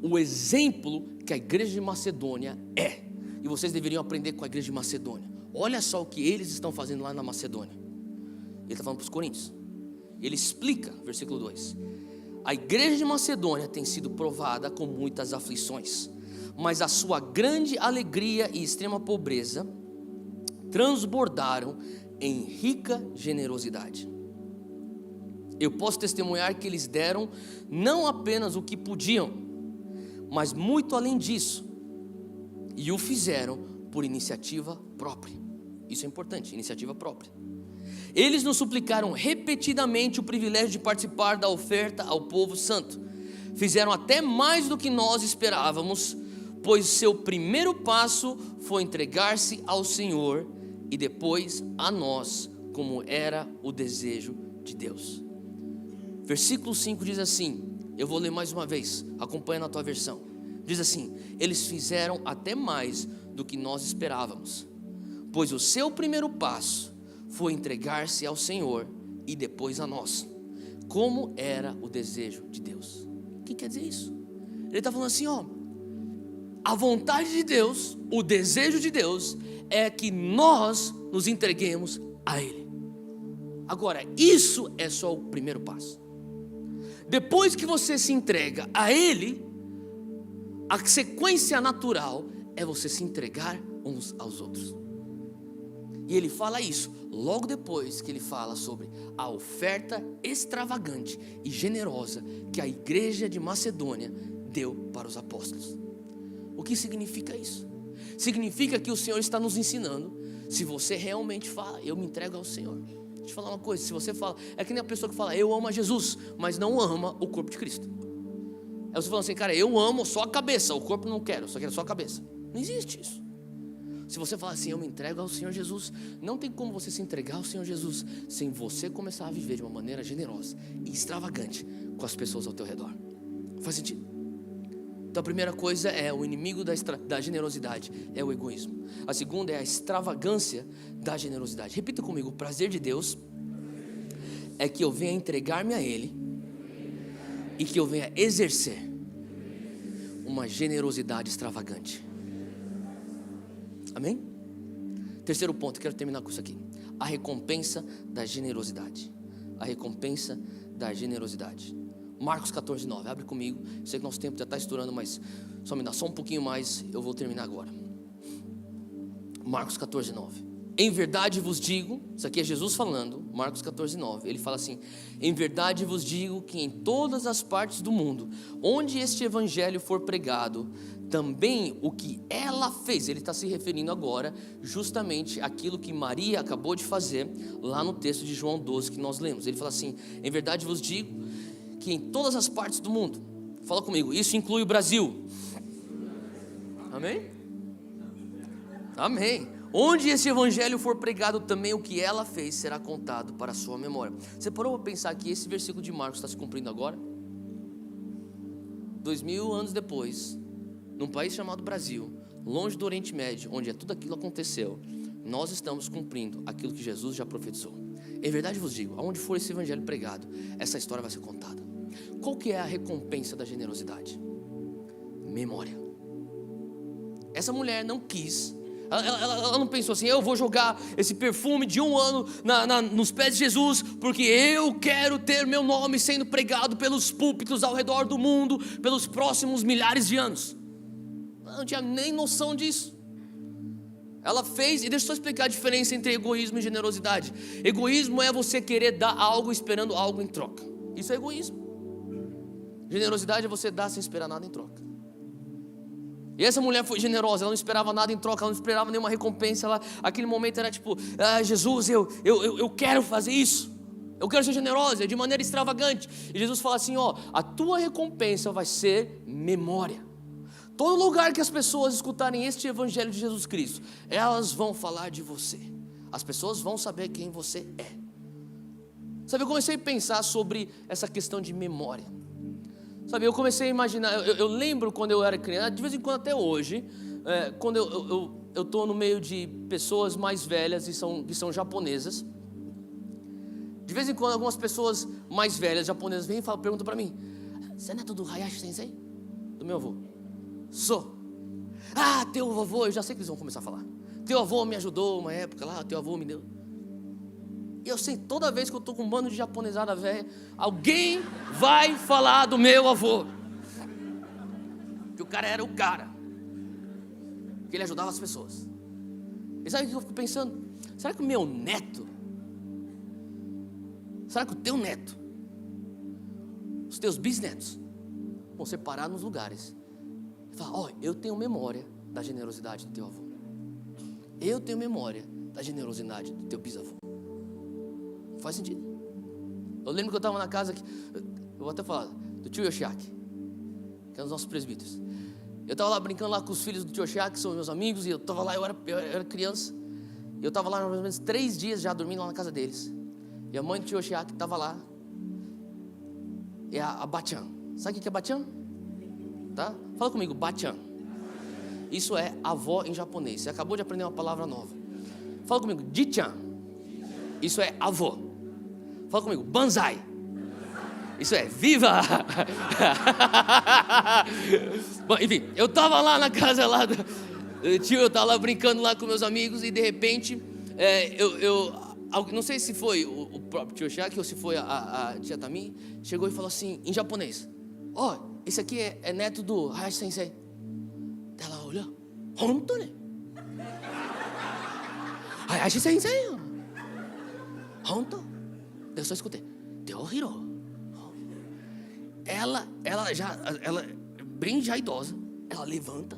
o exemplo que a igreja de Macedônia é. E vocês deveriam aprender com a igreja de Macedônia. Olha só o que eles estão fazendo lá na Macedônia. Ele está falando para os coríntios. Ele explica, versículo 2: a igreja de Macedônia tem sido provada com muitas aflições, mas a sua grande alegria e extrema pobreza transbordaram em rica generosidade. Eu posso testemunhar que eles deram não apenas o que podiam, mas muito além disso, e o fizeram por iniciativa própria. Isso é importante, iniciativa própria. Eles nos suplicaram repetidamente o privilégio de participar da oferta ao povo santo. Fizeram até mais do que nós esperávamos, pois seu primeiro passo foi entregar-se ao Senhor e depois a nós, como era o desejo de Deus. Versículo 5 diz assim, eu vou ler mais uma vez, acompanha na tua versão. Diz assim: eles fizeram até mais do que nós esperávamos, pois o seu primeiro passo foi entregar-se ao Senhor e depois a nós, como era o desejo de Deus. O que quer dizer isso? Ele está falando assim, a vontade de Deus, o desejo de Deus é que nós nos entreguemos a Ele. Agora, isso é só o primeiro passo. Depois que você se entrega a Ele, a sequência natural é você se entregar uns aos outros. E ele fala isso logo depois que ele fala sobre a oferta extravagante e generosa que a igreja de Macedônia deu para os apóstolos. O que significa isso? Significa que o Senhor está nos ensinando, se você realmente fala, eu me entrego ao Senhor. Deixa eu te falar uma coisa, se você fala, é que nem a pessoa que fala, eu amo a Jesus, mas não ama o corpo de Cristo. Aí você fala assim, cara, eu amo só a cabeça, o corpo não quero, eu só quero só a cabeça. Não existe isso. Se você falar assim, eu me entrego ao Senhor Jesus, não tem como você se entregar ao Senhor Jesus sem você começar a viver de uma maneira generosa e extravagante com as pessoas ao teu redor. Faz sentido? Então a primeira coisa é o inimigo da generosidade, é o egoísmo. A segunda é a extravagância da generosidade. Repita comigo, o prazer de Deus é que eu venha entregar-me a Ele e que eu venha exercer uma generosidade extravagante. Amém? Terceiro ponto, quero terminar com isso aqui. A recompensa da generosidade. A recompensa da generosidade. Marcos 14:9, abre comigo. Sei que nosso tempo já está estourando, mas Só me dá só um pouquinho mais, eu vou terminar agora. Marcos 14, 9. Em verdade vos digo, isso aqui é Jesus falando, Marcos 14, 9. Ele fala assim: em verdade vos digo que em todas as partes do mundo, onde este evangelho for pregado, também o que ela fez, ele está se referindo agora justamente àquilo que Maria acabou de fazer lá no texto de João 12 que nós lemos. Ele fala assim: em verdade vos digo que em todas as partes do mundo, fala comigo, isso inclui o Brasil. Amém? Amém. Onde esse evangelho for pregado, também o que ela fez será contado para a sua memória. Você parou para pensar que esse versículo de Marcos está se cumprindo agora? 2000 anos depois, num país chamado Brasil, longe do Oriente Médio, onde tudo aquilo aconteceu, nós estamos cumprindo aquilo que Jesus já profetizou. Em verdade vos digo, aonde for esse evangelho pregado, essa história vai ser contada. Qual que é a recompensa da generosidade? Memória. Essa mulher não quis, ela não pensou assim: eu vou jogar esse perfume de 1 ano nos pés de Jesus, porque eu quero ter meu nome sendo pregado pelos púlpitos ao redor do mundo, pelos próximos milhares de anos. Ela não tinha nem noção disso. Ela fez, e deixa eu só explicar a diferença entre egoísmo e generosidade. Egoísmo é você querer dar algo esperando algo em troca. Isso é egoísmo. Generosidade é você dar sem esperar nada em troca. E essa mulher foi generosa, ela não esperava nada em troca, ela não esperava nenhuma recompensa. Aquele momento era tipo: Jesus, eu quero fazer isso, eu quero ser generosa, de maneira extravagante. E Jesus fala assim: a tua recompensa vai ser memória. Todo lugar que as pessoas escutarem este evangelho de Jesus Cristo, elas vão falar de você. As pessoas vão saber quem você é. Sabe, eu comecei a pensar sobre essa questão de memória. Sabe, eu comecei a imaginar, eu lembro quando eu era criança, de vez em quando até hoje, quando eu estou no meio de pessoas mais velhas que são japonesas. De vez em quando algumas pessoas mais velhas japonesas vêm e perguntam para mim: você é neto do Hayashi Sensei? Do meu avô? Sou. Teu avô, eu já sei que eles vão começar a falar. Teu avô me ajudou uma época lá, teu avô me deu. E eu sei, toda vez que eu estou com um bando de japonesada velha, alguém vai falar do meu avô. Que o cara era o cara. Que ele ajudava as pessoas. E sabe o que eu fico pensando? Será que o meu neto, será que o teu neto, os teus bisnetos, vão ser parados nos lugares e falar: eu tenho memória da generosidade do teu avô. Eu tenho memória da generosidade do teu bisavô. Faz sentido. Eu lembro que eu estava na casa, eu vou até falar, do tio Yoshiaki, que é um dos nossos presbíteros. Eu estava lá brincando lá com os filhos do tio Yoshiaki, que são meus amigos, e eu estava lá, eu era criança, e eu estava lá mais ou menos 3 dias já dormindo lá na casa deles. E a mãe do tio Yoshiaki estava lá, é a Bachan. Sabe o que é Bachan? Tá? Fala comigo, Bachan. Isso é avó em japonês. Você acabou de aprender uma palavra nova. Fala comigo, Ji-chan. Isso é avó. Fala comigo, Banzai. Isso é viva. Bom, enfim, eu estava lá na casa lá do tio, eu estava lá brincando lá com meus amigos, e de repente eu não sei se foi o próprio tio Shaki ou se foi a tia Tami, chegou e falou assim em japonês: esse aqui é neto do Hayashi Sensei. Ela olhou: honto, né? Hayashi Sensei, honto? Eu só escutei: Teohiro. Ela bem já idosa, ela levanta.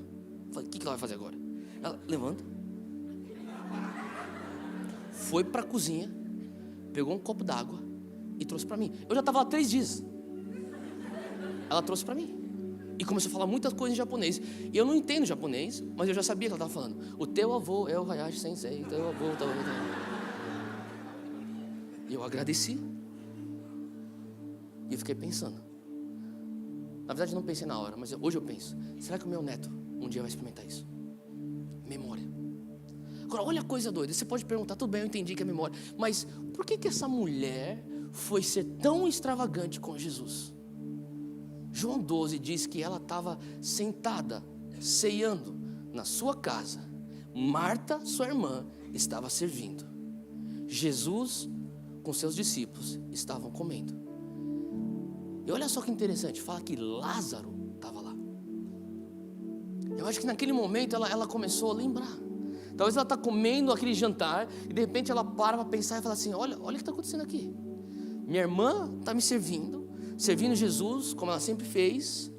Falei: o que ela vai fazer agora? Ela levanta, foi pra cozinha, pegou um copo d'água e trouxe pra mim. Eu já estava lá 3 dias. Ela trouxe pra mim e começou a falar muitas coisas em japonês. E eu não entendo japonês, mas eu já sabia que ela estava falando: o teu avô é o Hayashi Sensei, o teu avô. E eu agradeci. E eu fiquei pensando. Na verdade, não pensei na hora, mas hoje eu penso: será que o meu neto um dia vai experimentar isso? Memória. Agora, olha a coisa doida. Você pode perguntar: tudo bem, eu entendi que é memória, mas por que essa mulher foi ser tão extravagante com Jesus? João 12 diz que ela estava sentada, ceando na sua casa. Marta, sua irmã, estava servindo. Jesus, com seus discípulos, estavam comendo. E olha só que interessante, fala que Lázaro estava lá. Eu acho que naquele momento ela começou a lembrar. Talvez ela está comendo aquele jantar e de repente ela para pensar e fala assim: olha o que está acontecendo aqui. Minha irmã está me servindo Jesus, como ela sempre fez.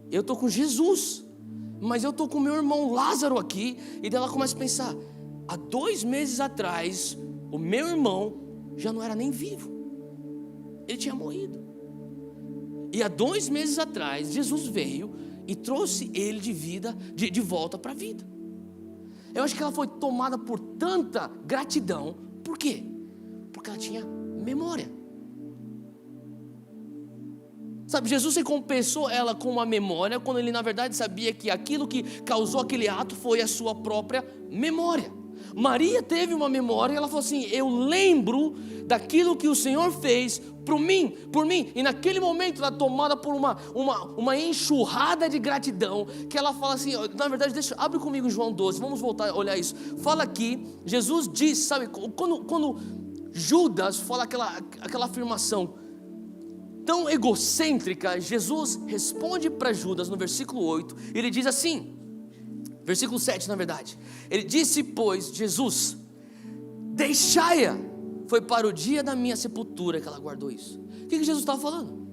Eu estou com Jesus, mas eu estou com meu irmão Lázaro aqui. E daí ela começa a pensar: há 2 meses atrás, o meu irmão já não era nem vivo, ele tinha morrido. E há 2 meses atrás, Jesus veio e trouxe ele de volta para a vida. Eu acho que ela foi tomada por tanta gratidão. Por quê? Porque ela tinha memória. Sabe, Jesus recompensou ela com uma memória, quando ele na verdade sabia que aquilo que causou aquele ato foi a sua própria memória. Maria teve uma memória e ela falou assim: eu lembro daquilo que o Senhor fez por mim. E naquele momento ela é tomada por uma enxurrada de gratidão, que ela fala assim, na verdade, abre comigo João 12, vamos voltar a olhar isso. Fala aqui, Jesus diz, sabe, quando Judas fala aquela afirmação tão egocêntrica, Jesus responde para Judas no versículo 8, ele diz assim, versículo 7 na verdade, ele disse, pois, Jesus, deixai-a, foi para o dia da minha sepultura que ela guardou isso. O que Jesus estava falando?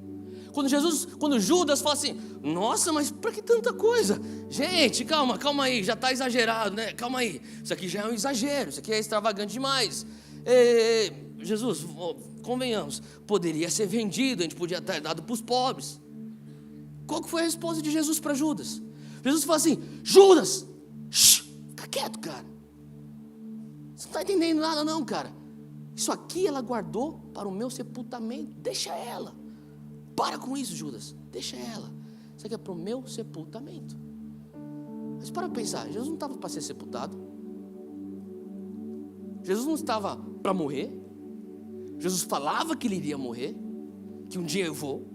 Quando Judas fala assim, nossa, mas para que tanta coisa? Gente, calma aí, já está exagerado, né? Calma aí, isso aqui já é um exagero, isso aqui é extravagante demais. Jesus, convenhamos, poderia ser vendido, a gente podia ter dado para os pobres. Qual que foi a resposta de Jesus para Judas? Jesus fala assim, Judas, fica quieto, cara, você não está entendendo nada não, cara. Isso aqui ela guardou para o meu sepultamento, deixa ela. Para com isso, Judas, deixa ela. Isso aqui é para o meu sepultamento. Mas para pensar, Jesus não estava para ser sepultado, Jesus não estava para morrer. Jesus falava que ele iria morrer, que um dia eu vou.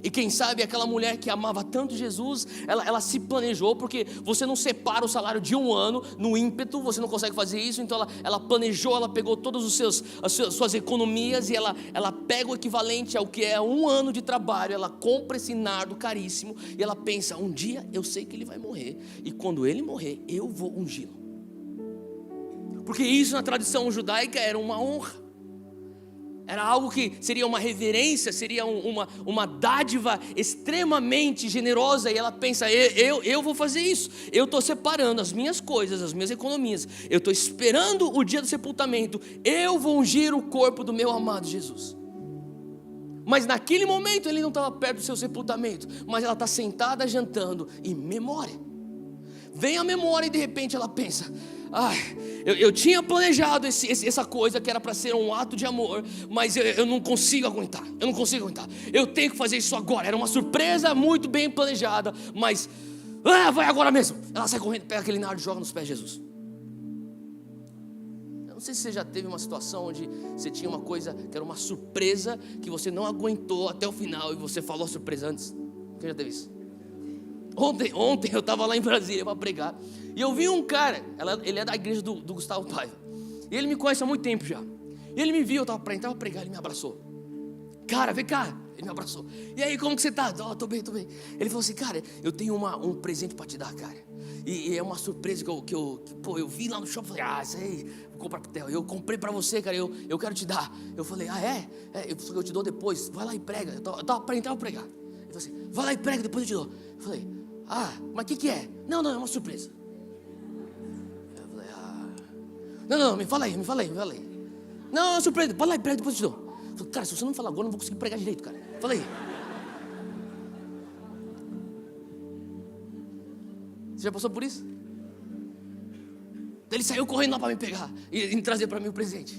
E quem sabe aquela mulher que amava tanto Jesus, ela se planejou, porque você não separa o salário de 1 ano no ímpeto, você não consegue fazer isso. Então ela planejou, ela pegou todas as suas economias e ela pega o equivalente ao que é 1 ano de trabalho. Ela compra esse nardo caríssimo e ela pensa, um dia eu sei que ele vai morrer, e quando ele morrer eu vou ungí-lo. Porque isso na tradição judaica era uma honra, era algo que seria uma reverência, seria uma dádiva extremamente generosa. E ela pensa, eu vou fazer isso. Eu estou separando as minhas coisas, as minhas economias. Eu estou esperando o dia do sepultamento. Eu vou ungir o corpo do meu amado Jesus. Mas naquele momento ele não estava perto do seu sepultamento, mas ela está sentada jantando em memória. Vem a memória e de repente ela pensa, eu tinha planejado essa coisa que era para ser um ato de amor, mas eu não consigo aguentar, eu tenho que fazer isso agora. Era uma surpresa muito bem planejada, mas vai agora mesmo. Ela sai correndo, pega aquele nardo e joga nos pés de Jesus. Eu não sei se você já teve uma situação onde você tinha uma coisa que era uma surpresa, que você não aguentou até o final e você falou a surpresa antes. Quem já teve isso? Ontem eu estava lá em Brasília para pregar, e eu vi um cara, ele é da igreja do Gustavo Paiva, e ele me conhece há muito tempo já, e ele me viu, eu estava para entrar para pregar, ele me abraçou. Cara, vem cá, ele me abraçou. E aí, como que você tá? Tô bem. Ele falou assim, cara, eu tenho um presente para te dar, cara, e é uma surpresa que eu vi lá no shopping. Falei, isso aí, vou comprar pro Theo. Eu comprei para você, cara, eu quero te dar. Eu falei, eu te dou depois, vai lá e prega. Eu tava para entrar para pregar. Ele falou assim, vai lá e prega, depois eu te dou. Eu falei, mas o que é? Não, é uma surpresa. Eu falei, Não, me fala aí. Não, é uma surpresa, vai lá e prega, depois eu te dou. Eu falei, cara, se você não falar agora, eu não vou conseguir pregar direito, cara. Fala aí. Você já passou por isso? Ele saiu correndo lá para me pegar e trazer para mim o presente.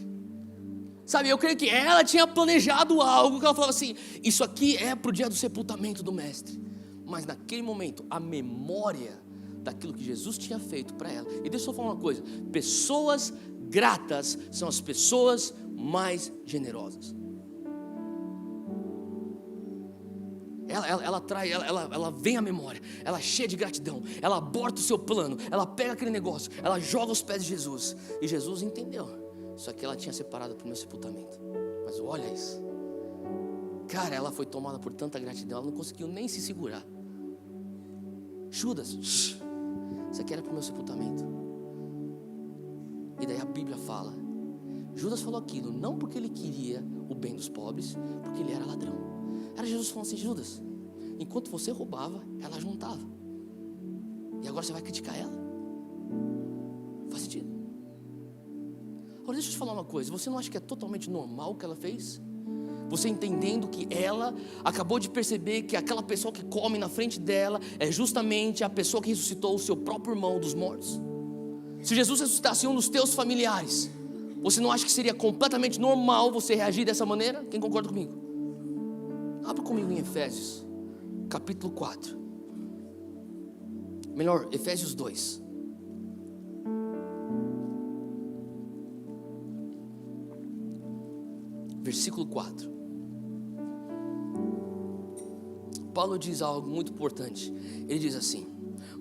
Sabe, eu creio que ela tinha planejado algo, que ela falava assim, isso aqui é para o dia do sepultamento do mestre. Mas naquele momento, a memória daquilo que Jesus tinha feito para ela. E deixa eu falar uma coisa, pessoas gratas são as pessoas mais generosas. Ela vem à memória, ela é cheia de gratidão, ela aborta o seu plano, ela pega aquele negócio, ela joga aos pés de Jesus. E Jesus entendeu, isso aqui ela tinha separado para o meu sepultamento. Mas olha isso, cara, ela foi tomada por tanta gratidão, ela não conseguiu nem se segurar. Judas, você quer para o meu sepultamento? E daí a Bíblia fala, Judas falou aquilo não porque ele queria o bem dos pobres, porque ele era ladrão. Era Jesus falando assim, Judas, enquanto você roubava, ela juntava. E agora você vai criticar ela? Faz sentido? Agora deixa eu te falar uma coisa, você não acha que é totalmente normal o que ela fez? Você entendendo que ela acabou de perceber que aquela pessoa que come na frente dela é justamente a pessoa que ressuscitou o seu próprio irmão dos mortos. Se Jesus ressuscitasse um dos teus familiares, você não acha que seria completamente normal você reagir dessa maneira? Quem concorda comigo? Abra comigo em Efésios, capítulo 4. Melhor, Efésios 2. Versículo 4. Paulo diz algo muito importante. Ele diz assim: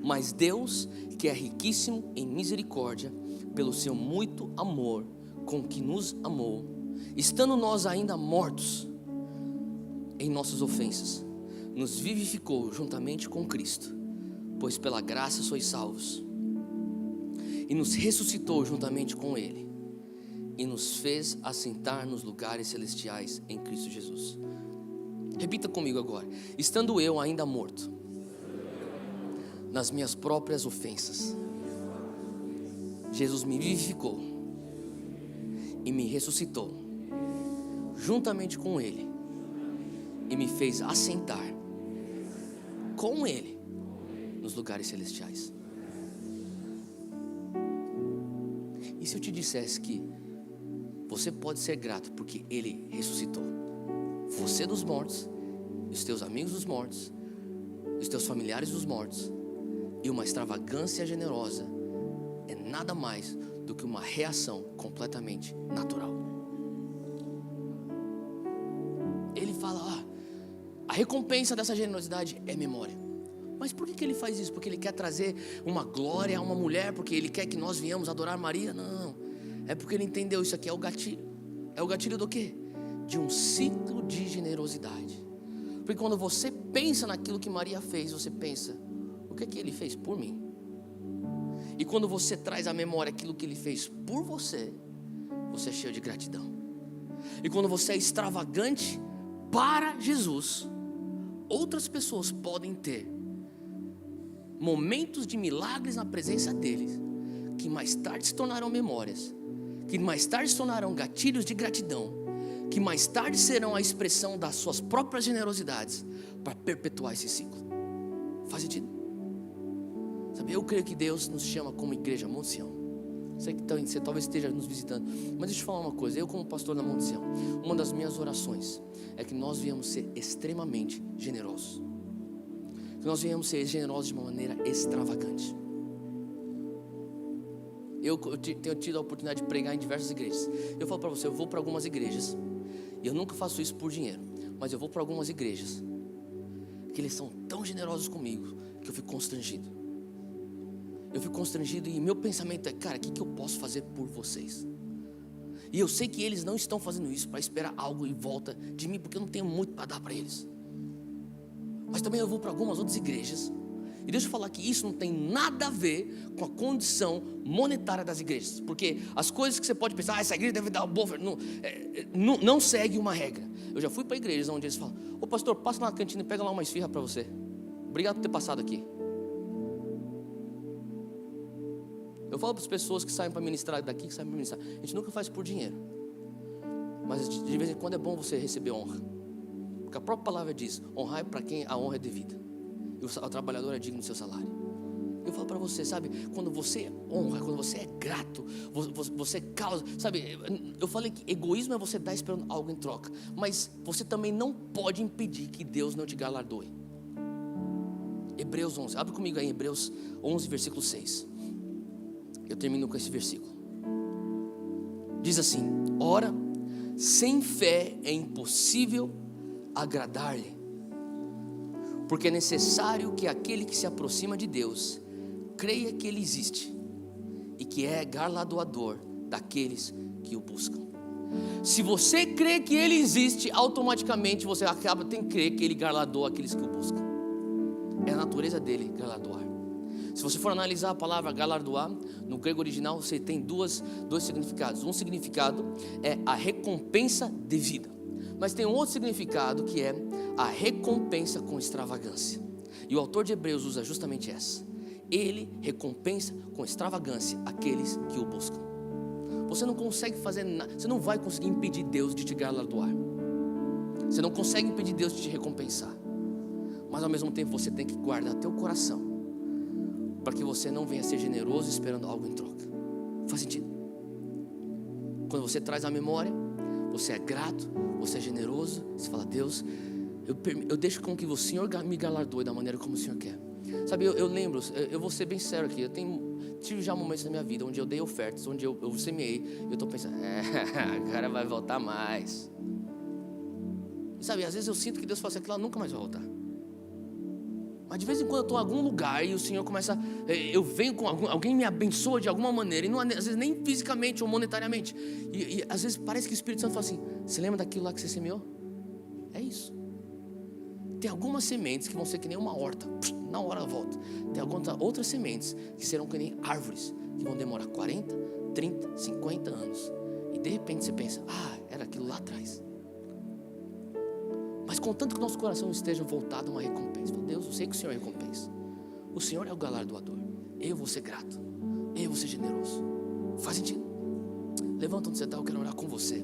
mas Deus, que é riquíssimo em misericórdia, pelo seu muito amor com que nos amou, estando nós ainda mortos em nossas ofensas, nos vivificou juntamente com Cristo, pois pela graça sois salvos, e nos ressuscitou juntamente com Ele, e nos fez assentar nos lugares celestiais em Cristo Jesus. Repita comigo agora: estando eu ainda morto nas minhas próprias ofensas, Jesus me vivificou e me ressuscitou juntamente com Ele, e me fez assentar com Ele nos lugares celestiais. E se eu te dissesse que você pode ser grato porque Ele ressuscitou você dos mortos, os teus amigos dos mortos, os teus familiares dos mortos, e uma extravagância generosa é nada mais do que uma reação completamente natural. Ele fala, a recompensa dessa generosidade é memória. Mas por que ele faz isso? Porque ele quer trazer uma glória a uma mulher? Porque ele quer que nós venhamos adorar Maria? Não, é porque ele entendeu, isso aqui é o gatilho. É o gatilho do quê? De um ciclo de generosidade. Porque quando você pensa naquilo que Maria fez, você pensa, o que é que ele fez por mim? E quando você traz à memória aquilo que ele fez por você, você é cheio de gratidão. E quando você é extravagante para Jesus, outras pessoas podem ter momentos de milagres na presença deles, que mais tarde se tornarão memórias, que mais tarde se tornarão gatilhos de gratidão, que mais tarde serão a expressão das suas próprias generosidades para perpetuar esse ciclo. Faz sentido? Sabe, eu creio que Deus nos chama como igreja Monte Sião. Sei que você talvez esteja nos visitando, mas deixa eu te falar uma coisa. Eu, como pastor da Monte Sião, uma das minhas orações é que nós venhamos ser extremamente generosos, que nós venhamos ser generosos de uma maneira extravagante. Eu tenho tido a oportunidade de pregar em diversas igrejas. Eu falo para você, eu vou para algumas igrejas, e eu nunca faço isso por dinheiro, mas eu vou para algumas igrejas que eles são tão generosos comigo que eu fico constrangido. Eu fico constrangido e meu pensamento é, cara, o que eu posso fazer por vocês? E eu sei que eles não estão fazendo isso para esperar algo em volta de mim, porque eu não tenho muito para dar para eles. Mas também eu vou para algumas outras igrejas, e deixa eu falar que isso não tem nada a ver com a condição monetária das igrejas, porque as coisas que você pode pensar, essa igreja deve dar uma boa oferta, não segue uma regra. Eu já fui para igrejas onde eles falam, ô pastor, passa lá na cantina e pega lá uma esfirra para você, obrigado por ter passado aqui. Eu falo para as pessoas que saem para ministrar daqui, que saem para ministrar, a gente nunca faz por dinheiro, mas de vez em quando é bom você receber honra, porque a própria palavra diz, honrar é para quem a honra é devida, e o trabalhador é digno do seu salário. Eu falo para você, sabe, quando você honra, quando você é grato, você causa, sabe, eu falei que egoísmo é você dar esperando algo em troca, mas você também não pode impedir que Deus não te galardoe. Hebreus 11, abre comigo aí, Hebreus 11, versículo 6. Eu termino com esse versículo. Diz assim, ora, sem fé é impossível agradar-lhe, porque é necessário que aquele que se aproxima de Deus creia que Ele existe e que é galardoador daqueles que o buscam. Se você crê que Ele existe, automaticamente você tem que crer que Ele galardoa aqueles que o buscam. é a natureza dele galardoar. Se você for analisar a palavra galardoar, no grego original você tem dois significados. Um significado é a recompensa devida, mas tem um outro significado que é a recompensa com extravagância. E o autor de Hebreus usa justamente essa. Ele recompensa com extravagância aqueles que o buscam. Você não consegue fazer nada, você não vai conseguir impedir Deus de te galardoar. Você não consegue impedir Deus de te recompensar. Mas ao mesmo tempo você tem que guardar teu coração, para que você não venha ser generoso esperando algo em troca. Faz sentido? Quando você traz a memória, você é grato, você é generoso, você fala: Deus, eu deixo com que o Senhor me galardoe da maneira como o Senhor quer. Sabe, eu lembro, eu vou ser bem sério aqui, tive já momentos na minha vida onde eu dei ofertas, onde eu semeei, e eu estou pensando: agora vai voltar mais. E sabe, às vezes eu sinto que Deus fala assim: aquilo lá nunca mais vai voltar. Mas de vez em quando eu estou em algum lugar e o Senhor começa, eu venho com alguém me abençoa de alguma maneira, e não, às vezes nem fisicamente ou monetariamente, e às vezes parece que o Espírito Santo fala assim: você lembra daquilo lá que você semeou? É isso. Tem algumas sementes que vão ser que nem uma horta, na hora volta. Tem algumas outras sementes que serão que nem árvores, que vão demorar 40, 30, 50 anos, e de repente você pensa: era aquilo lá atrás. Mas contanto que nosso coração esteja voltado a uma recompensa, Deus, eu sei que o Senhor recompensa. O Senhor é o galardoador. Eu vou ser grato, eu vou ser generoso. Faz sentido? Levanta onde você está, eu quero orar com você.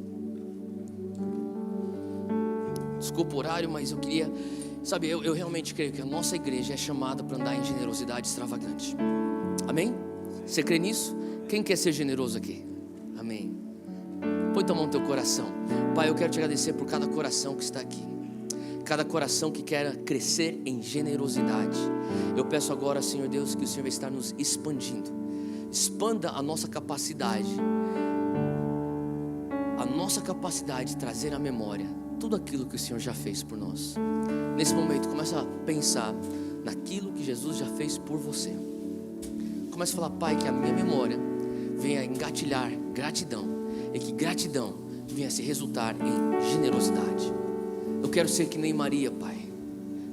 Desculpa o horário, mas eu queria, sabe, eu realmente creio que a nossa igreja é chamada para andar em generosidade extravagante. Amém? Você crê nisso? Quem quer ser generoso aqui? Amém. Põe tua mão no teu coração. Pai, eu quero te agradecer por cada coração que está aqui, cada coração que quer crescer em generosidade. Eu peço agora, Senhor Deus, que o Senhor vai estar nos expandindo. Expanda a nossa capacidade de trazer à memória tudo aquilo que o Senhor já fez por nós. Nesse momento, começa a pensar naquilo que Jesus já fez por você. Começa a falar: Pai, que a minha memória venha engatilhar gratidão, e que gratidão venha se resultar em generosidade. Eu quero ser que nem Maria, Pai.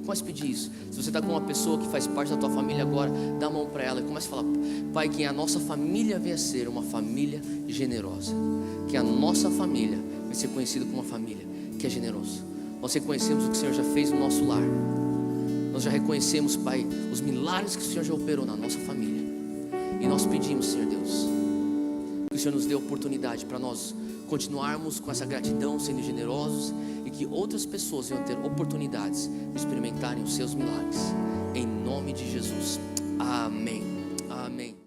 Comece a pedir isso. Se você está com uma pessoa que faz parte da tua família agora, dá a mão para ela e comece a falar: Pai, que a nossa família venha a ser uma família generosa. Que a nossa família venha ser conhecida como uma família que é generosa. Nós reconhecemos o que o Senhor já fez no nosso lar. Nós já reconhecemos, Pai, os milagres que o Senhor já operou na nossa família. E nós pedimos, Senhor Deus, que o Senhor nos dê oportunidade para nós continuarmos com essa gratidão, sendo generosos, e que outras pessoas venham ter oportunidades de experimentarem os seus milagres. Em nome de Jesus. Amém. Amém.